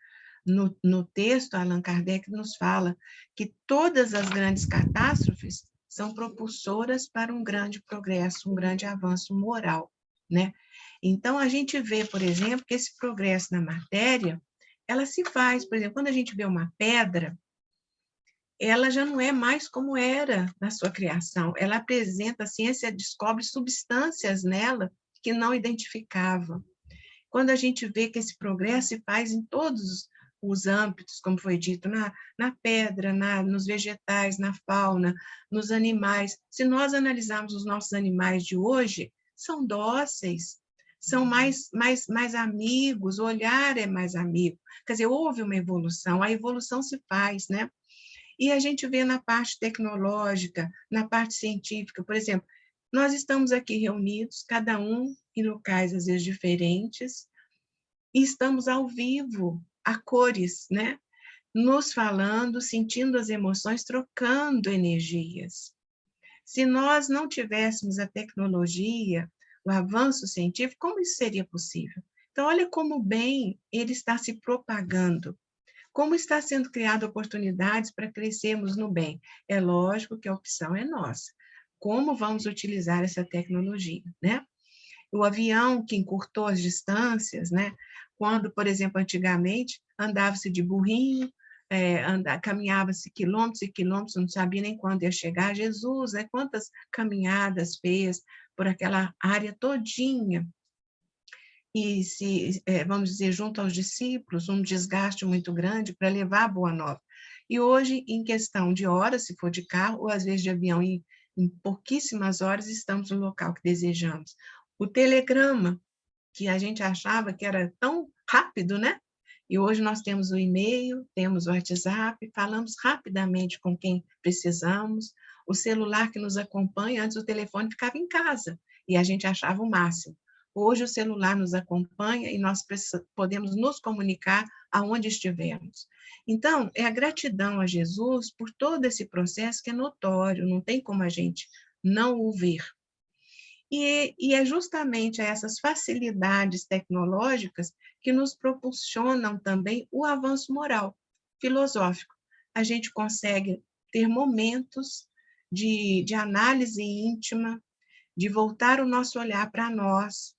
no texto, Allan Kardec nos fala que todas as grandes catástrofes são propulsoras para um grande progresso, um grande avanço moral, né? Então, a gente vê, por exemplo, que esse progresso na matéria, ela se faz, por exemplo, quando a gente vê uma pedra, ela já não é mais como era na sua criação, ela apresenta, a ciência descobre substâncias nela que não identificava. Quando a gente vê que esse progresso se faz em todos os âmbitos, como foi dito, na pedra, nos vegetais, na fauna, nos animais. Se nós analisarmos os nossos animais de hoje, são dóceis, são mais amigos, o olhar é mais amigo. Quer dizer, houve uma evolução, a evolução se faz, né? E a gente vê na parte tecnológica, na parte científica, por exemplo, nós estamos aqui reunidos, cada um em locais às vezes diferentes, e estamos ao vivo, a cores, né? Nos falando, sentindo as emoções, trocando energias. Se nós não tivéssemos a tecnologia, o avanço científico, como isso seria possível? Então, olha como o bem ele está se propagando. Como está sendo criada oportunidades para crescermos no bem? É lógico que a opção é nossa. Como vamos utilizar essa tecnologia, né? O avião que encurtou as distâncias, né? Quando, por exemplo, antigamente, andava-se de burrinho, caminhava-se quilômetros e quilômetros, não sabia nem quando ia chegar. Jesus, né? Quantas caminhadas fez por aquela área todinha, e vamos dizer, junto aos discípulos, um desgaste muito grande para levar a boa nova. E hoje, em questão de horas, se for de carro, ou às vezes de avião, em pouquíssimas horas, estamos no local que desejamos. O telegrama, que a gente achava que era tão rápido, né? E hoje nós temos o e-mail, temos o WhatsApp, falamos rapidamente com quem precisamos. O celular que nos acompanha, antes o telefone ficava em casa, e a gente achava o máximo. Hoje o celular nos acompanha e nós podemos nos comunicar aonde estivermos. Então, é a gratidão a Jesus por todo esse processo que é notório, não tem como a gente não o ver. E é justamente essas facilidades tecnológicas que nos propulsionam também o avanço moral, filosófico. A gente consegue ter momentos de análise íntima, de voltar o nosso olhar para nós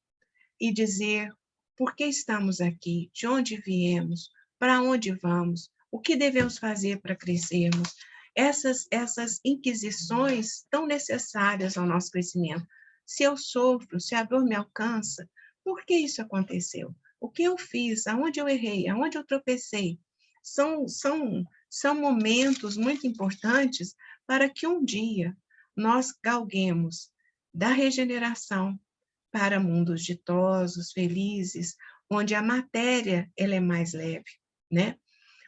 e dizer por que estamos aqui, de onde viemos, para onde vamos, o que devemos fazer para crescermos. Essas inquisições tão necessárias ao nosso crescimento. Se eu sofro, se a dor me alcança, por que isso aconteceu? O que eu fiz? Aonde eu errei? Aonde eu tropecei? São momentos muito importantes para que um dia nós galguemos da regeneração para mundos ditosos, felizes, onde a matéria ela é mais leve, né?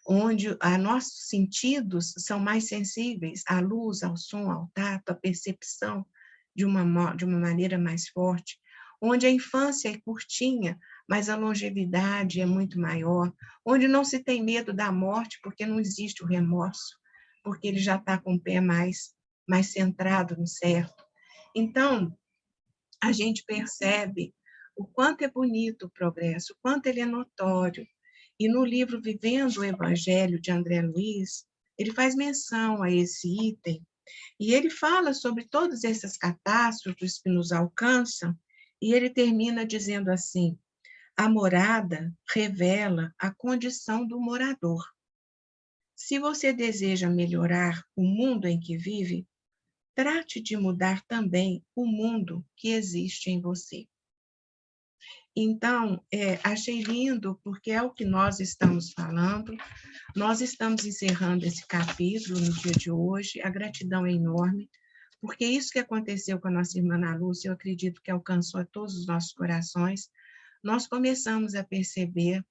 Onde nossos sentidos são mais sensíveis à luz, ao som, ao tato, à percepção de uma maneira mais forte, onde a infância é curtinha, mas a longevidade é muito maior, onde não se tem medo da morte, porque não existe o remorso, porque ele já está com o pé mais centrado no certo. Então, a gente percebe o quanto é bonito o progresso, o quanto ele é notório. E no livro Vivendo o Evangelho, de André Luiz, ele faz menção a esse item, e ele fala sobre todas essas catástrofes que nos alcançam, e ele termina dizendo assim: a morada revela a condição do morador. Se você deseja melhorar o mundo em que vive, trate de mudar também o mundo que existe em você. Então, achei lindo, porque é o que nós estamos falando. Nós estamos encerrando esse capítulo no dia de hoje. A gratidão é enorme, porque isso que aconteceu com a nossa irmã Ana Lúcia, eu acredito que alcançou a todos os nossos corações. Nós começamos a perceber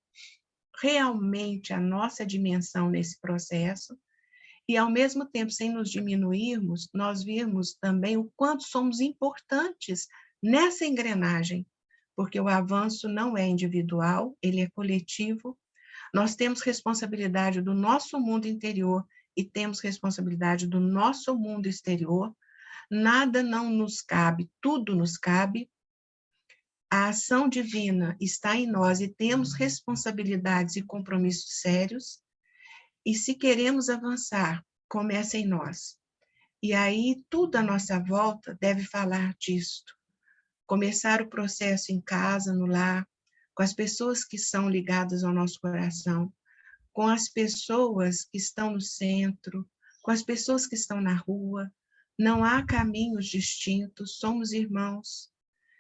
realmente a nossa dimensão nesse processo, e, ao mesmo tempo, sem nos diminuirmos, nós vimos também o quanto somos importantes nessa engrenagem, porque o avanço não é individual, ele é coletivo. Nós temos responsabilidade do nosso mundo interior e temos responsabilidade do nosso mundo exterior. Nada não nos cabe, tudo nos cabe. A ação divina está em nós e temos responsabilidades e compromissos sérios. E se queremos avançar, começa em nós. E aí tudo à nossa volta deve falar disto. Começar o processo em casa, no lar, com as pessoas que são ligadas ao nosso coração, com as pessoas que estão no centro, com as pessoas que estão na rua. Não há caminhos distintos, somos irmãos.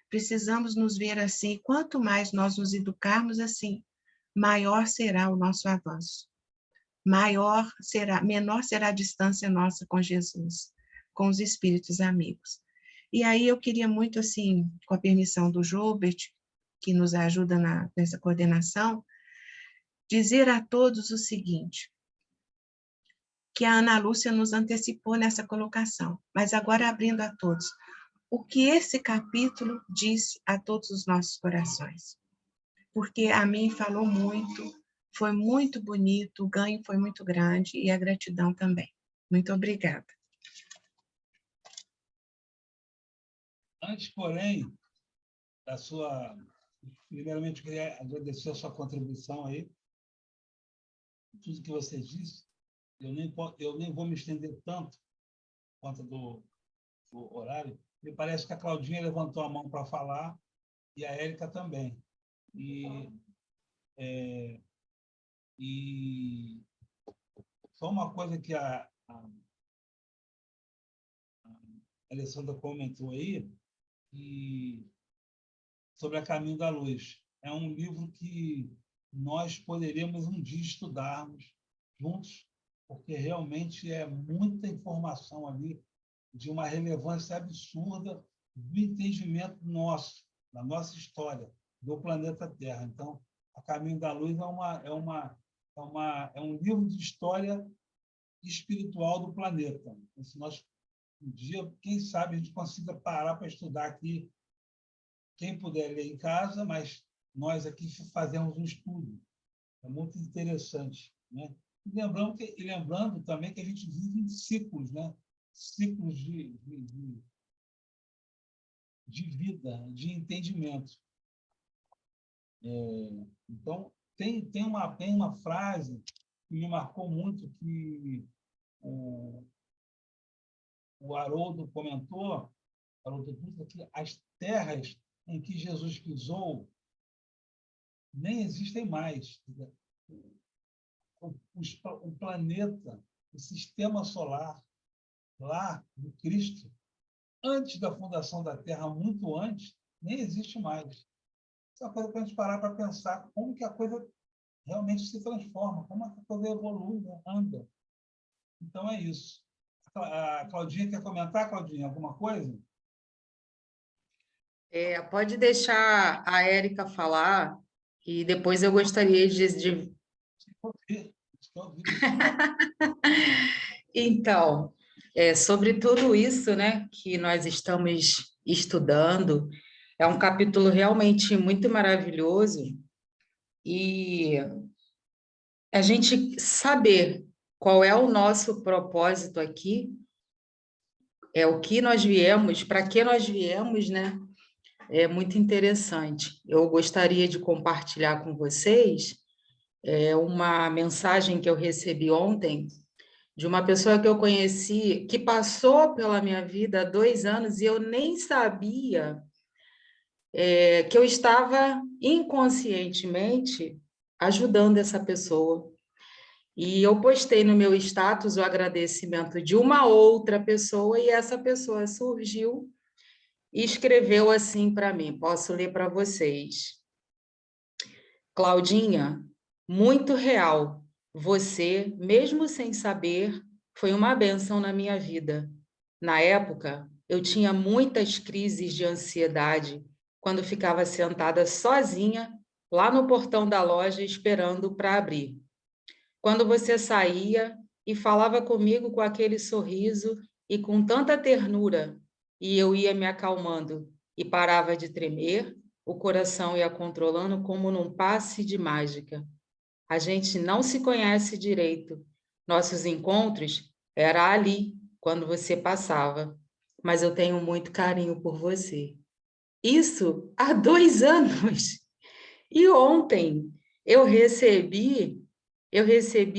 Precisamos nos ver assim. Quanto mais nós nos educarmos assim, maior será o nosso avanço. Menor será a distância nossa com Jesus, com os espíritos amigos. E aí eu queria muito, assim, com a permissão do Joubert, que nos ajuda nessa coordenação, dizer a todos o seguinte, que a Ana Lúcia nos antecipou nessa colocação, mas agora abrindo a todos, o que esse capítulo diz a todos os nossos corações. Porque a mim falou muito, foi muito bonito, o ganho foi muito grande e a gratidão também. Muito obrigada. Antes, porém, primeiramente, eu queria agradecer a sua contribuição aí, tudo que você disse. Eu nem vou me estender tanto por conta do horário. Me parece que a Claudinha levantou a mão para falar e a Érica também. E só uma coisa que a Alessandra comentou aí, sobre A Caminho da Luz. É um livro que nós poderíamos um dia estudarmos juntos, porque realmente é muita informação ali, de uma relevância absurda do entendimento nosso, da nossa história, do planeta Terra. Então, A Caminho da Luz é um livro de história espiritual do planeta. Então, se nós, um dia, quem sabe, a gente consiga parar para estudar aqui, quem puder ler em casa, mas nós aqui fazemos um estudo. É muito interessante, né? E lembrando também que a gente vive em ciclos, né? Ciclos de vida, de entendimento. Então, tem uma frase que me marcou muito, que o Haroldo comentou, Haroldo Dutra, que as terras em que Jesus pisou nem existem mais. O planeta, o sistema solar, lá do Cristo, antes da fundação da Terra, muito antes, nem existe mais. Isso é uma coisa para a gente parar para pensar como que a coisa realmente se transforma, como a coisa evolui, né? Anda. Então, é isso. A Claudinha quer comentar, Claudinha, alguma coisa? Pode deixar a Érica falar, e depois eu gostaria de... Então, sobre tudo isso, né, que nós estamos estudando, é um capítulo realmente muito maravilhoso, e a gente saber qual é o nosso propósito aqui, é o que nós viemos, para que nós viemos, né? É muito interessante. Eu gostaria de compartilhar com vocês uma mensagem que eu recebi ontem de uma pessoa que eu conheci, que passou pela minha vida há 2 anos e eu nem sabia que eu estava inconscientemente ajudando essa pessoa. E eu postei no meu status o agradecimento de uma outra pessoa, e essa pessoa surgiu e escreveu assim para mim, posso ler para vocês. Claudinha, muito real. Você, mesmo sem saber, foi uma bênção na minha vida. Na época, eu tinha muitas crises de ansiedade quando ficava sentada sozinha lá no portão da loja esperando para abrir. Quando você saía e falava comigo com aquele sorriso e com tanta ternura, e eu ia me acalmando e parava de tremer, o coração ia controlando como num passe de mágica. A gente não se conhece direito. Nossos encontros eram ali, quando você passava. Mas eu tenho muito carinho por você. Isso há 2 anos. E ontem eu recebi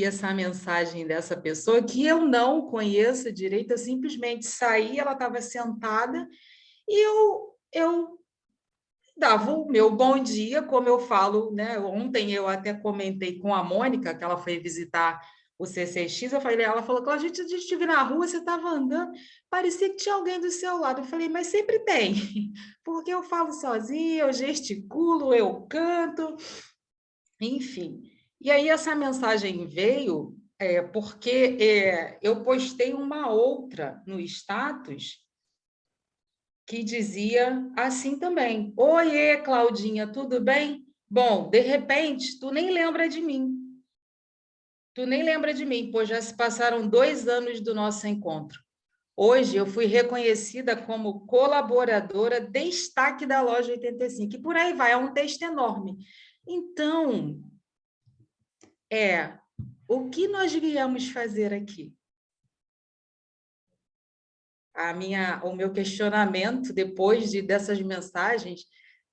essa mensagem dessa pessoa que eu não conheço direito. Eu simplesmente saí, ela estava sentada e eu dava o meu bom dia, como eu falo, né? Ontem eu até comentei com a Mônica, que ela foi visitar o CCX, ela falou que a gente estive na rua, você estava andando, parecia que tinha alguém do seu lado. Eu falei, mas sempre tem, porque eu falo sozinha, eu gesticulo, eu canto, enfim. E aí essa mensagem veio porque eu postei uma outra no status, que dizia assim também: Oiê, Claudinha, tudo bem? Bom, de repente, tu nem lembra de mim. Tu nem lembra de mim, pois já se passaram 2 anos do nosso encontro. Hoje eu fui reconhecida como colaboradora destaque da Loja 85, e por aí vai, é um texto enorme. Então, o que nós viemos fazer aqui? O meu questionamento depois dessas mensagens,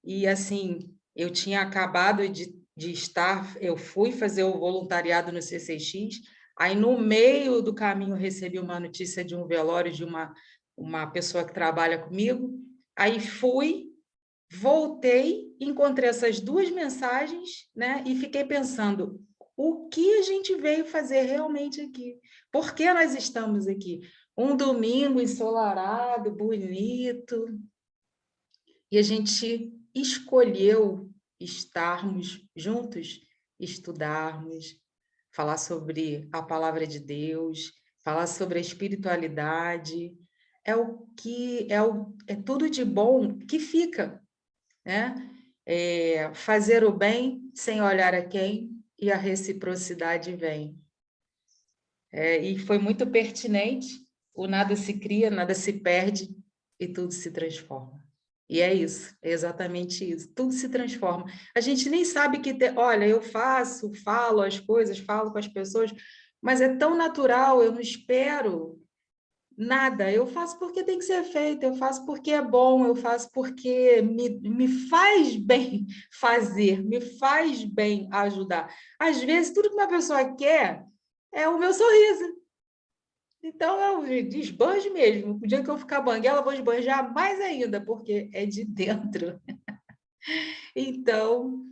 e assim, eu tinha acabado de estar, eu fui fazer o voluntariado no CCX, aí no meio do caminho recebi uma notícia de um velório de uma pessoa que trabalha comigo, aí fui, voltei, encontrei essas 2 mensagens, né, e fiquei pensando, o que a gente veio fazer realmente aqui? Por que nós estamos aqui? Um domingo ensolarado, bonito, e a gente escolheu estarmos juntos, estudarmos, falar sobre a palavra de Deus, falar sobre a espiritualidade. É tudo de bom que fica, né? Fazer o bem sem olhar a quem, e a reciprocidade vem. E foi muito pertinente. O nada se cria, nada se perde e tudo se transforma. E é isso, é exatamente isso. Tudo se transforma. A gente nem sabe que... Olha, eu falo as coisas, falo com as pessoas, mas é tão natural, eu não espero nada. Eu faço porque tem que ser feito, eu faço porque é bom, eu faço porque me faz bem fazer, me faz bem ajudar. Às vezes, tudo que uma pessoa quer é o meu sorriso. Então, eu desbanjo mesmo. O dia que eu ficar banguela, eu vou esbanjar mais ainda, porque é de dentro. Então,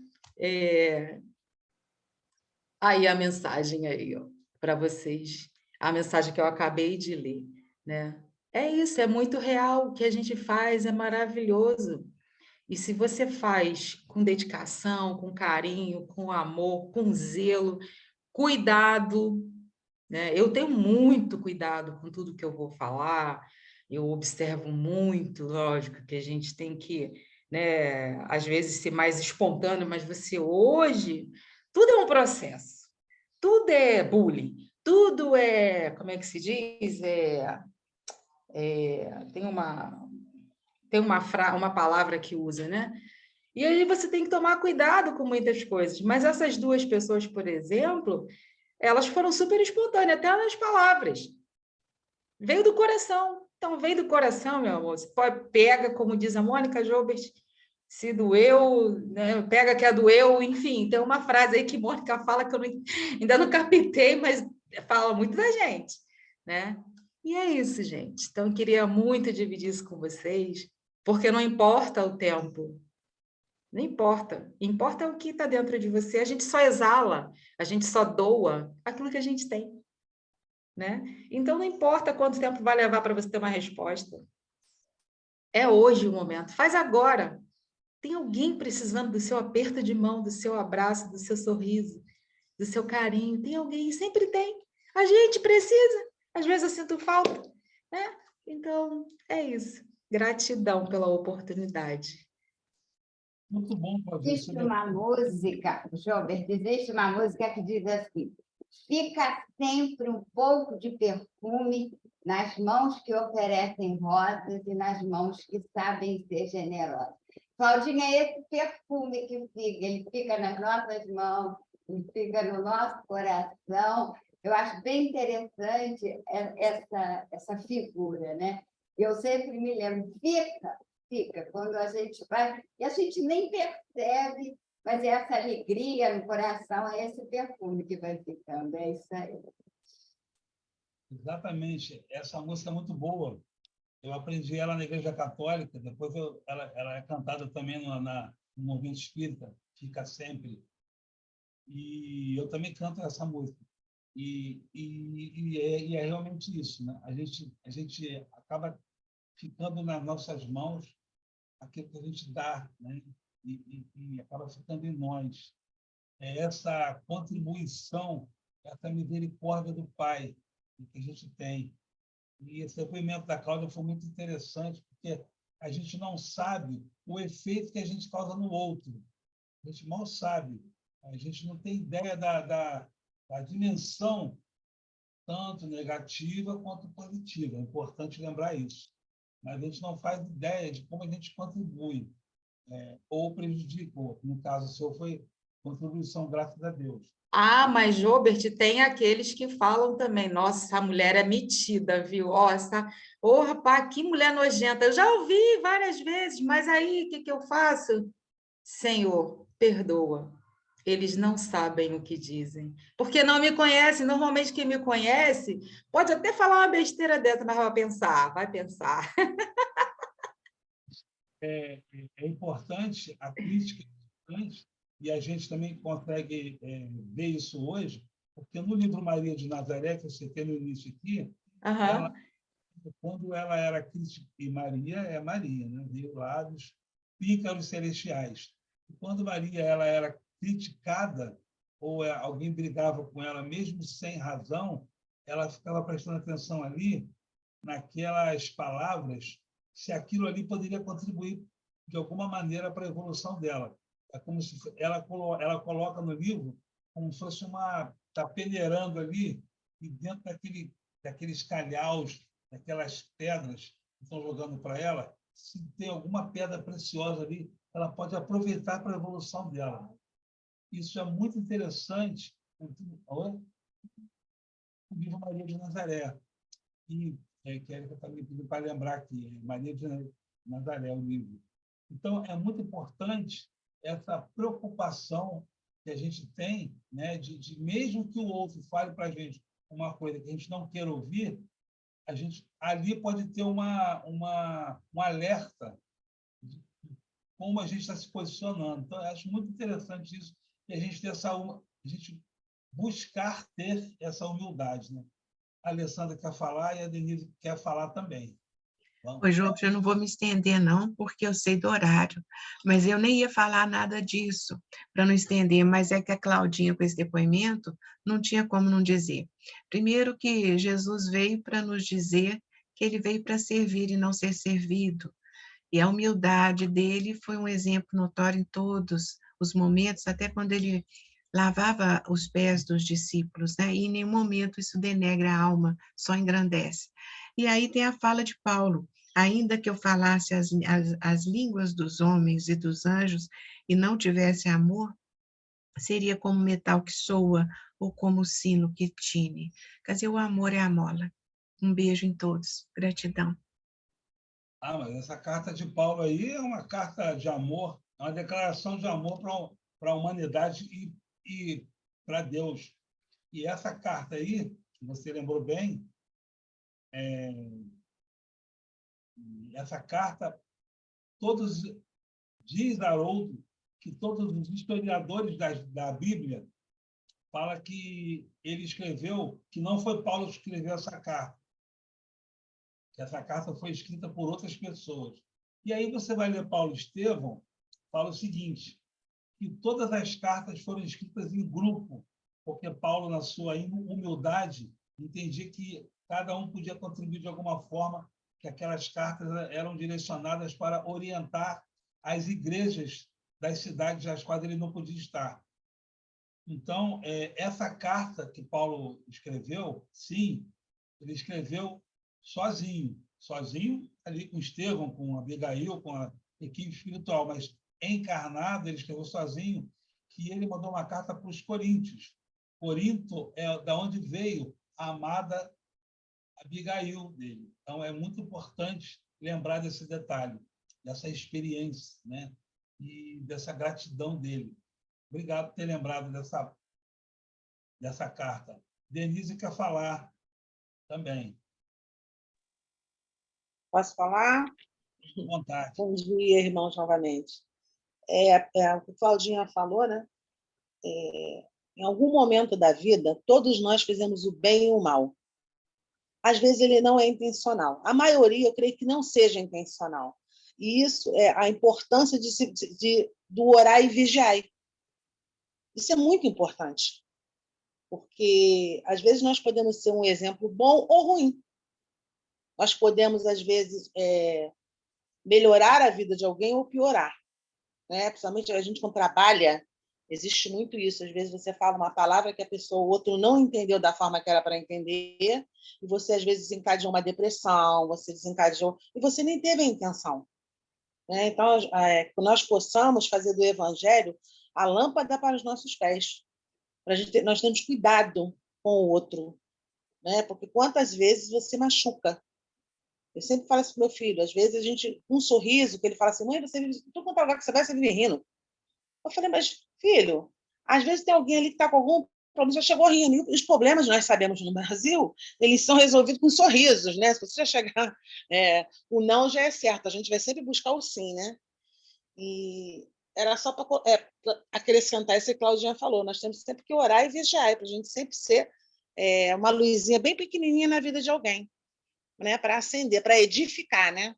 aí a mensagem aí, para vocês, a mensagem que eu acabei de ler, né? É isso, é muito real. O que a gente faz é maravilhoso. E se você faz com dedicação, com carinho, com amor, com zelo, cuidado, né? Eu tenho muito cuidado com tudo que eu vou falar, eu observo muito, lógico, que a gente tem que, né, às vezes ser mais espontâneo, mas você hoje, tudo é um processo, tudo é bullying, tudo é, como é que se diz? Tem uma palavra que usa, né? E aí você tem que tomar cuidado com muitas coisas, mas essas 2 pessoas, por exemplo, elas foram super espontâneas, até nas palavras. Veio do coração. Então, veio do coração, meu amor. Você pega, como diz a Mônica Joubert, se doeu, né? Pega que a doeu, enfim. Tem uma frase aí que Mônica fala que eu ainda não captei, mas fala muito da gente, né? E é isso, gente. Então, eu queria muito dividir isso com vocês, porque não importa o tempo, Não importa. Importa o que está dentro de você. A gente só exala, a gente só doa aquilo que a gente tem, né? Então, não importa quanto tempo vai levar para você ter uma resposta. É hoje o momento. Faz agora. Tem alguém precisando do seu aperto de mão, do seu abraço, do seu sorriso, do seu carinho. Tem alguém, sempre tem. A gente precisa. Às vezes eu sinto falta, né? Então, é isso. Gratidão pela oportunidade. Muito bom fazer isso. Existe uma música, Joubert, existe uma música que diz assim: fica sempre um pouco de perfume nas mãos que oferecem rosas e nas mãos que sabem ser generosas. Claudinha, é esse perfume que fica, ele fica nas nossas mãos, ele fica no nosso coração. Eu acho bem interessante essa figura, né? Eu sempre me lembro, fica, quando a gente vai, e a gente nem percebe, mas é essa alegria no coração, é esse perfume que vai ficando, é isso aí. Exatamente. Essa música é muito boa. Eu aprendi ela na Igreja Católica, depois ela é cantada também no movimento espírita, Fica Sempre. E eu também canto essa música. E é realmente isso, né? A gente acaba ficando nas nossas mãos aquilo que a gente dá, né? E acaba ficando em nós. É essa contribuição, essa misericórdia do Pai que a gente tem. E esse depoimento da Cláudia foi muito interessante, porque a gente não sabe o efeito que a gente causa no outro. A gente mal sabe. A gente não tem ideia da dimensão, tanto negativa quanto positiva. É importante lembrar isso. Mas a gente não faz ideia de como a gente contribui, ou prejudica. No caso, o seu foi contribuição, graças a Deus. Ah, mas, Joubert, tem aqueles que falam também, nossa, essa mulher é metida, viu? Ó, rapaz, que mulher nojenta. Eu já ouvi várias vezes, mas aí, o que eu faço? Senhor, perdoa. Eles não sabem o que dizem, porque não me conhecem. Normalmente, quem me conhece pode até falar uma besteira dessa, mas vai pensar, vai pensar. É importante, a crítica é importante, e a gente também consegue ver isso hoje, porque no livro Maria de Nazaré, que eu citei no início aqui, Aham. quando ela era crítica, e Maria é Maria, né? Veio lá dos pícaros celestiais. E quando Maria ela era criticada, ou alguém brigava com ela, mesmo sem razão, ela ficava prestando atenção ali, naquelas palavras, se aquilo ali poderia contribuir de alguma maneira para a evolução dela. É como se ela coloca no livro como se fosse está peneirando ali, e dentro daqueles calhaus, daquelas pedras que estão jogando para ela, se tem alguma pedra preciosa ali, ela pode aproveitar para a evolução dela. Isso é muito interessante no livro Maria de Nazaré. E que a Erika está me pedindo para lembrar aqui, Maria de Nazaré, o livro. Então, é muito importante essa preocupação que a gente tem, né, de mesmo que o outro fale para a gente uma coisa que a gente não queira ouvir, a gente ali pode ter um alerta de como a gente está se posicionando. Então, eu acho muito interessante isso, e a gente buscar ter essa humildade, né? A Alessandra quer falar e a Denise quer falar também. Ô, João, eu não vou me estender, não, porque eu sei do horário, mas eu nem ia falar nada disso, para não estender, mas é que a Claudinha, com esse depoimento, não tinha como não dizer. Primeiro que Jesus veio para nos dizer que ele veio para servir e não ser servido, e a humildade dele foi um exemplo notório em todos os momentos, até quando ele lavava os pés dos discípulos, né? E em nenhum momento isso denegra a alma, só engrandece. E aí tem a fala de Paulo: ainda que eu falasse as línguas dos homens e dos anjos e não tivesse amor, seria como metal que soa ou como sino que tine. Quer dizer, o amor é a mola. Um beijo em todos. Gratidão. Mas essa carta de Paulo aí é uma carta de amor, é uma declaração de amor para a humanidade e para Deus. E essa carta aí, que você lembrou bem, essa carta, diz Haroldo, que todos os historiadores da Bíblia falam que ele escreveu, que não foi Paulo que escreveu essa carta, que essa carta foi escrita por outras pessoas. E aí você vai ler Paulo e Estevão, fala o seguinte, que todas as cartas foram escritas em grupo, porque Paulo, na sua humildade, entendia que cada um podia contribuir de alguma forma, que aquelas cartas eram direcionadas para orientar as igrejas das cidades às quais ele não podia estar. Então, essa carta que Paulo escreveu, sim, ele escreveu sozinho ali com Estevão, com Abigail, com a equipe espiritual, mas encarnado, ele escreveu sozinho, que ele mandou uma carta para os Coríntios. Corinto é da onde veio a amada Abigail dele. Então, é muito importante lembrar desse detalhe, dessa experiência, né? E dessa gratidão dele. Obrigado por ter lembrado dessa carta. Denise quer falar também. Posso falar? À vontade. Bom dia, irmãos, novamente. O que a Claudinha falou, né? Em algum momento da vida, todos nós fizemos o bem e o mal. Às vezes ele não é intencional. A maioria, eu creio que não seja intencional. E isso é a importância do orar e vigiar. Isso é muito importante. Porque, às vezes, nós podemos ser um exemplo bom ou ruim. Nós podemos, às vezes, melhorar a vida de alguém ou piorar. Né? Principalmente a gente, quando trabalha, existe muito isso. Às vezes você fala uma palavra que o outro não entendeu da forma que era para entender, e você, às vezes, desencadeou uma depressão, e você nem teve a intenção. Né? Então, que nós possamos fazer do Evangelho a lâmpada para os nossos pés. Nós temos cuidado com o outro. Né? Porque quantas vezes você machuca? Eu sempre falo isso para o meu filho. Às vezes, um sorriso, que ele fala assim, mãe, tudo quanto é lugar que você vai, você vive rindo. Eu falei, mas, filho, às vezes tem alguém ali que está com algum problema, já chegou rindo. E os problemas, nós sabemos, no Brasil, eles são resolvidos com sorrisos, né? Se você já chegar... o não já é certo, a gente vai sempre buscar o sim, né? E era só para acrescentar isso que a Claudinha falou. Nós temos sempre que orar e vigiar, para a gente sempre ser uma luzinha bem pequenininha na vida de alguém, né? Para acender, para edificar, né?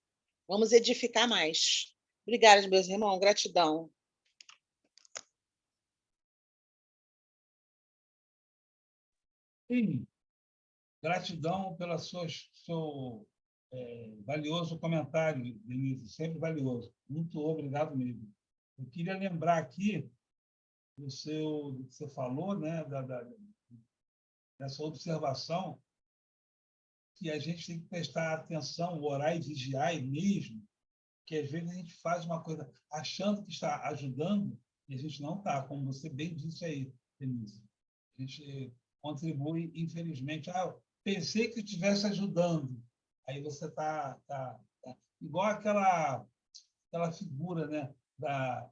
Vamos edificar mais. Obrigada, meus irmãos. Gratidão. Sim, gratidão pelo seu valioso comentário, Denise, sempre valioso. Muito obrigado mesmo. Eu queria lembrar aqui do que você falou, né, dessa observação, que a gente tem que prestar atenção, orar e vigiar mesmo, que às vezes a gente faz uma coisa achando que está ajudando e a gente não está, como você bem disse aí, Denise. A gente contribui, infelizmente. Pensei que estivesse ajudando. Aí você está igual aquela figura, né, da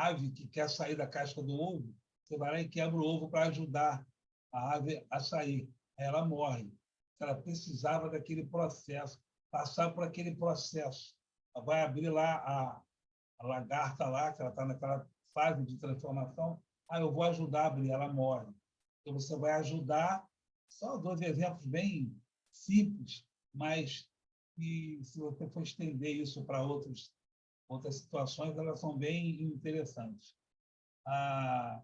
ave que quer sair da casca do ovo. Você vai lá e quebra o ovo para ajudar a ave a sair. Aí ela morre. Ela precisava daquele processo, passar por aquele processo. Ela vai abrir lá a lagarta lá, que ela está naquela fase de transformação. Eu vou ajudar a abrir, ela morre. Então, você vai ajudar, só 2 exemplos bem simples, mas que, se você for estender isso para outras situações, elas são bem interessantes. A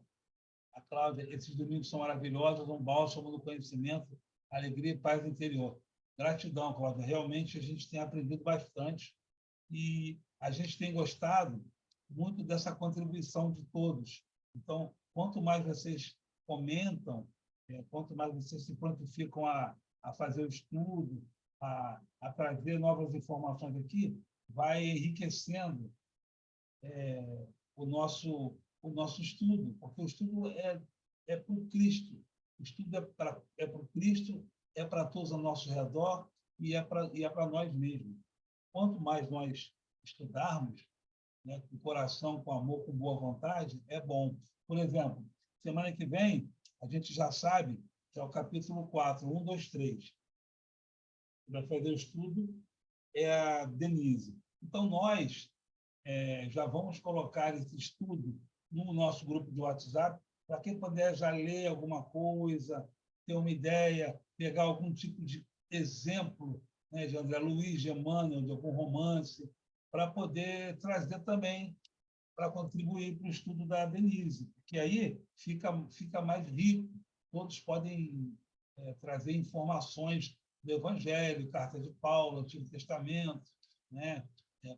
Cláudia, esses domingos são maravilhosos, um bálsamo do conhecimento, alegria e paz interior. Gratidão, Cláudia. Realmente, a gente tem aprendido bastante e a gente tem gostado muito dessa contribuição de todos. Então, quanto mais vocês comentam, quanto mais vocês se prontificam a fazer o estudo, a trazer novas informações aqui, vai enriquecendo o nosso estudo, porque o estudo é para o Cristo. O estudo é para o Cristo, é para todos ao nosso redor e é para nós mesmos. Quanto mais nós estudarmos, né, com coração, com amor, com boa vontade, é bom. Por exemplo, semana que vem, a gente já sabe que é o capítulo 4, 1, 2, 3. Vai fazer o estudo é a Denise. Então, nós Já vamos colocar esse estudo no nosso grupo de WhatsApp, para quem puder já ler alguma coisa, ter uma ideia, pegar algum tipo de exemplo, né, de André Luiz, de Emmanuel, de algum romance, para poder trazer também, para contribuir para o estudo da Denise, porque aí fica mais rico, todos podem trazer informações do Evangelho, Carta de Paulo, Antigo Testamento, né?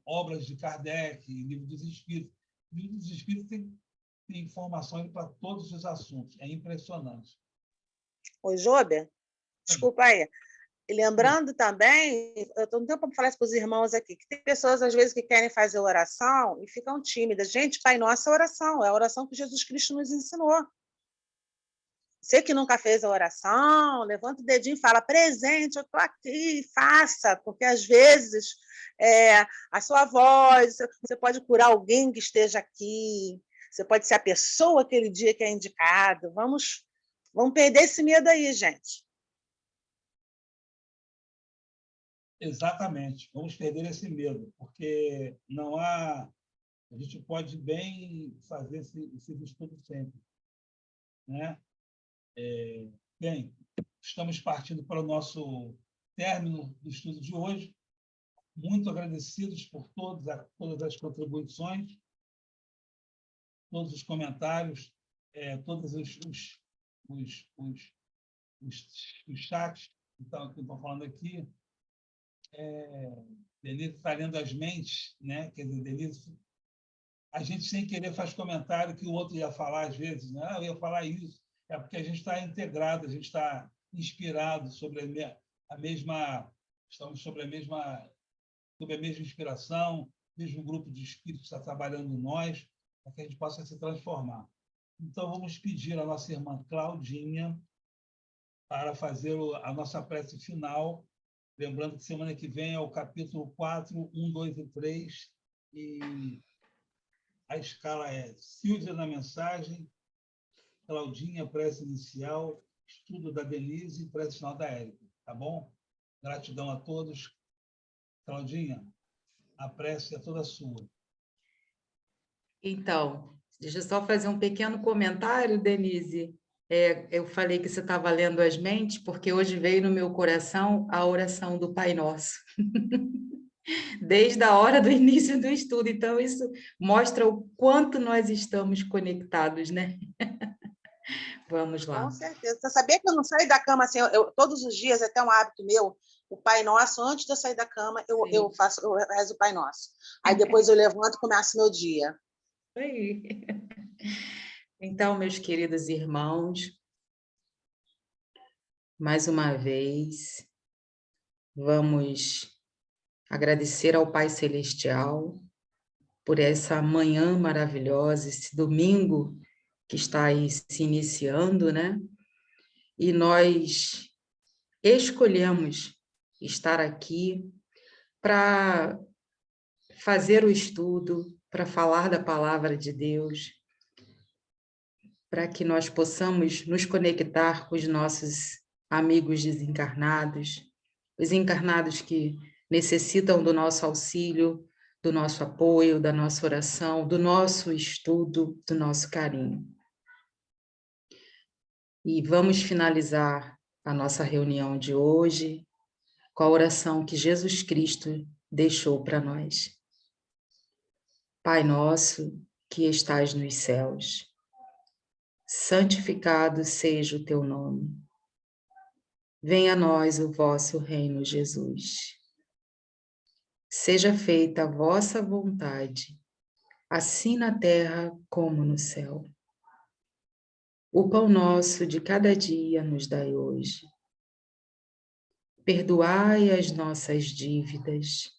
Obras de Kardec, Livro dos Espíritos. O Livro dos Espíritos tem informações para todos os assuntos, é impressionante. Ô, Jober, desculpa aí. E lembrando também, eu estou no tempo para falar isso para os irmãos aqui, que tem pessoas, às vezes, que querem fazer oração e ficam tímidas. Gente, Pai Nosso é oração, é a oração que Jesus Cristo nos ensinou. Você que nunca fez a oração, levanta o dedinho e fala, presente, eu estou aqui, faça, porque às vezes a sua voz, você pode curar alguém que esteja aqui, você pode ser a pessoa aquele dia que é indicado. Vamos perder esse medo aí, gente. Exatamente, vamos perder esse medo, porque não há... A gente pode bem fazer esse estudo sempre, né? Bem, estamos partindo para o nosso término do estudo de hoje. Muito agradecidos por todas as contribuições, todos os comentários, todos os chats que estão falando aqui. Denise está lendo as mentes, né? Quer dizer, Denise, a gente sem querer faz comentário que o outro ia falar às vezes, né? Eu ia falar isso. É porque a gente está integrado, a gente está inspirado sobre a mesma, estamos sobre a mesma inspiração, mesmo grupo de espíritos que está trabalhando em nós, para que a gente possa se transformar. Então, vamos pedir à nossa irmã Claudinha para fazer a nossa prece final, lembrando que semana que vem é o capítulo 4, 1, 2 e 3, e a escala é Silvia na mensagem, Claudinha, prece inicial, estudo da Denise e prece final da Érica, tá bom? Gratidão a todos. Claudinha, a prece é toda sua. Então, deixa eu só fazer um pequeno comentário, Denise. Eu falei que você estava lendo as mentes, porque hoje veio no meu coração a oração do Pai Nosso. Desde a hora do início do estudo. Então, isso mostra o quanto nós estamos conectados, né? Vamos lá. Com certeza. Você sabia que eu não saio da cama assim, todos os dias, é até um hábito meu, o Pai Nosso, antes de eu sair da cama, eu rezo o Pai Nosso. Aí depois eu levanto e começo meu dia. Aí. Então, meus queridos irmãos, mais uma vez, vamos agradecer ao Pai Celestial por essa manhã maravilhosa, esse domingo que está aí se iniciando, né? E nós escolhemos estar aqui para fazer o estudo, para falar da palavra de Deus, para que nós possamos nos conectar com os nossos amigos desencarnados, os encarnados que necessitam do nosso auxílio, do nosso apoio, da nossa oração, do nosso estudo, do nosso carinho. E vamos finalizar a nossa reunião de hoje com a oração que Jesus Cristo deixou para nós. Pai nosso, que estais nos céus, santificado seja o teu nome. Venha a nós o vosso reino, Jesus. Seja feita a vossa vontade, assim na terra como no céu. O pão nosso de cada dia nos dai hoje. Perdoai as nossas dívidas,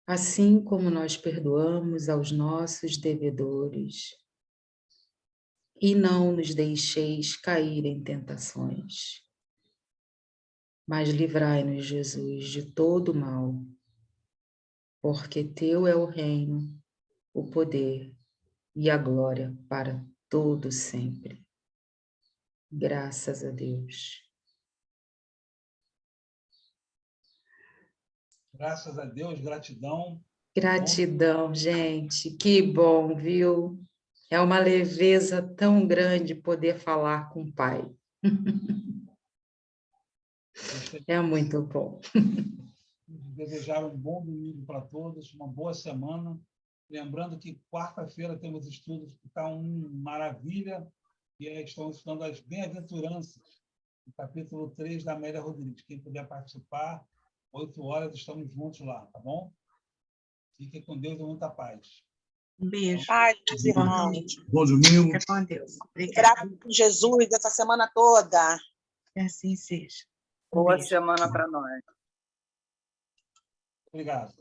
assim como nós perdoamos aos nossos devedores. E não nos deixeis cair em tentações, mas livrai-nos, Jesus, de todo mal, porque teu é o reino, o poder e a glória para todo sempre. Graças a Deus. Graças a Deus, gratidão. Gratidão, gente. Que bom, viu? É uma leveza tão grande poder falar com o Pai. É muito bom. Desejar um bom domingo para todos, uma boa semana. Lembrando que quarta-feira temos estudos que está uma maravilha, e estamos estudando as bem-aventuranças, o capítulo 3 da Amélia Rodrigues. Quem puder participar, 8 horas, estamos juntos lá, tá bom? Fiquem com Deus e muita paz. Um beijo. Ai, meus Boa irmãos. noite. Bom domingo. Fica com Deus. Obrigada. Grato por Jesus essa semana toda. Que assim seja. Um Boa beijo. semana para nós. Obrigado.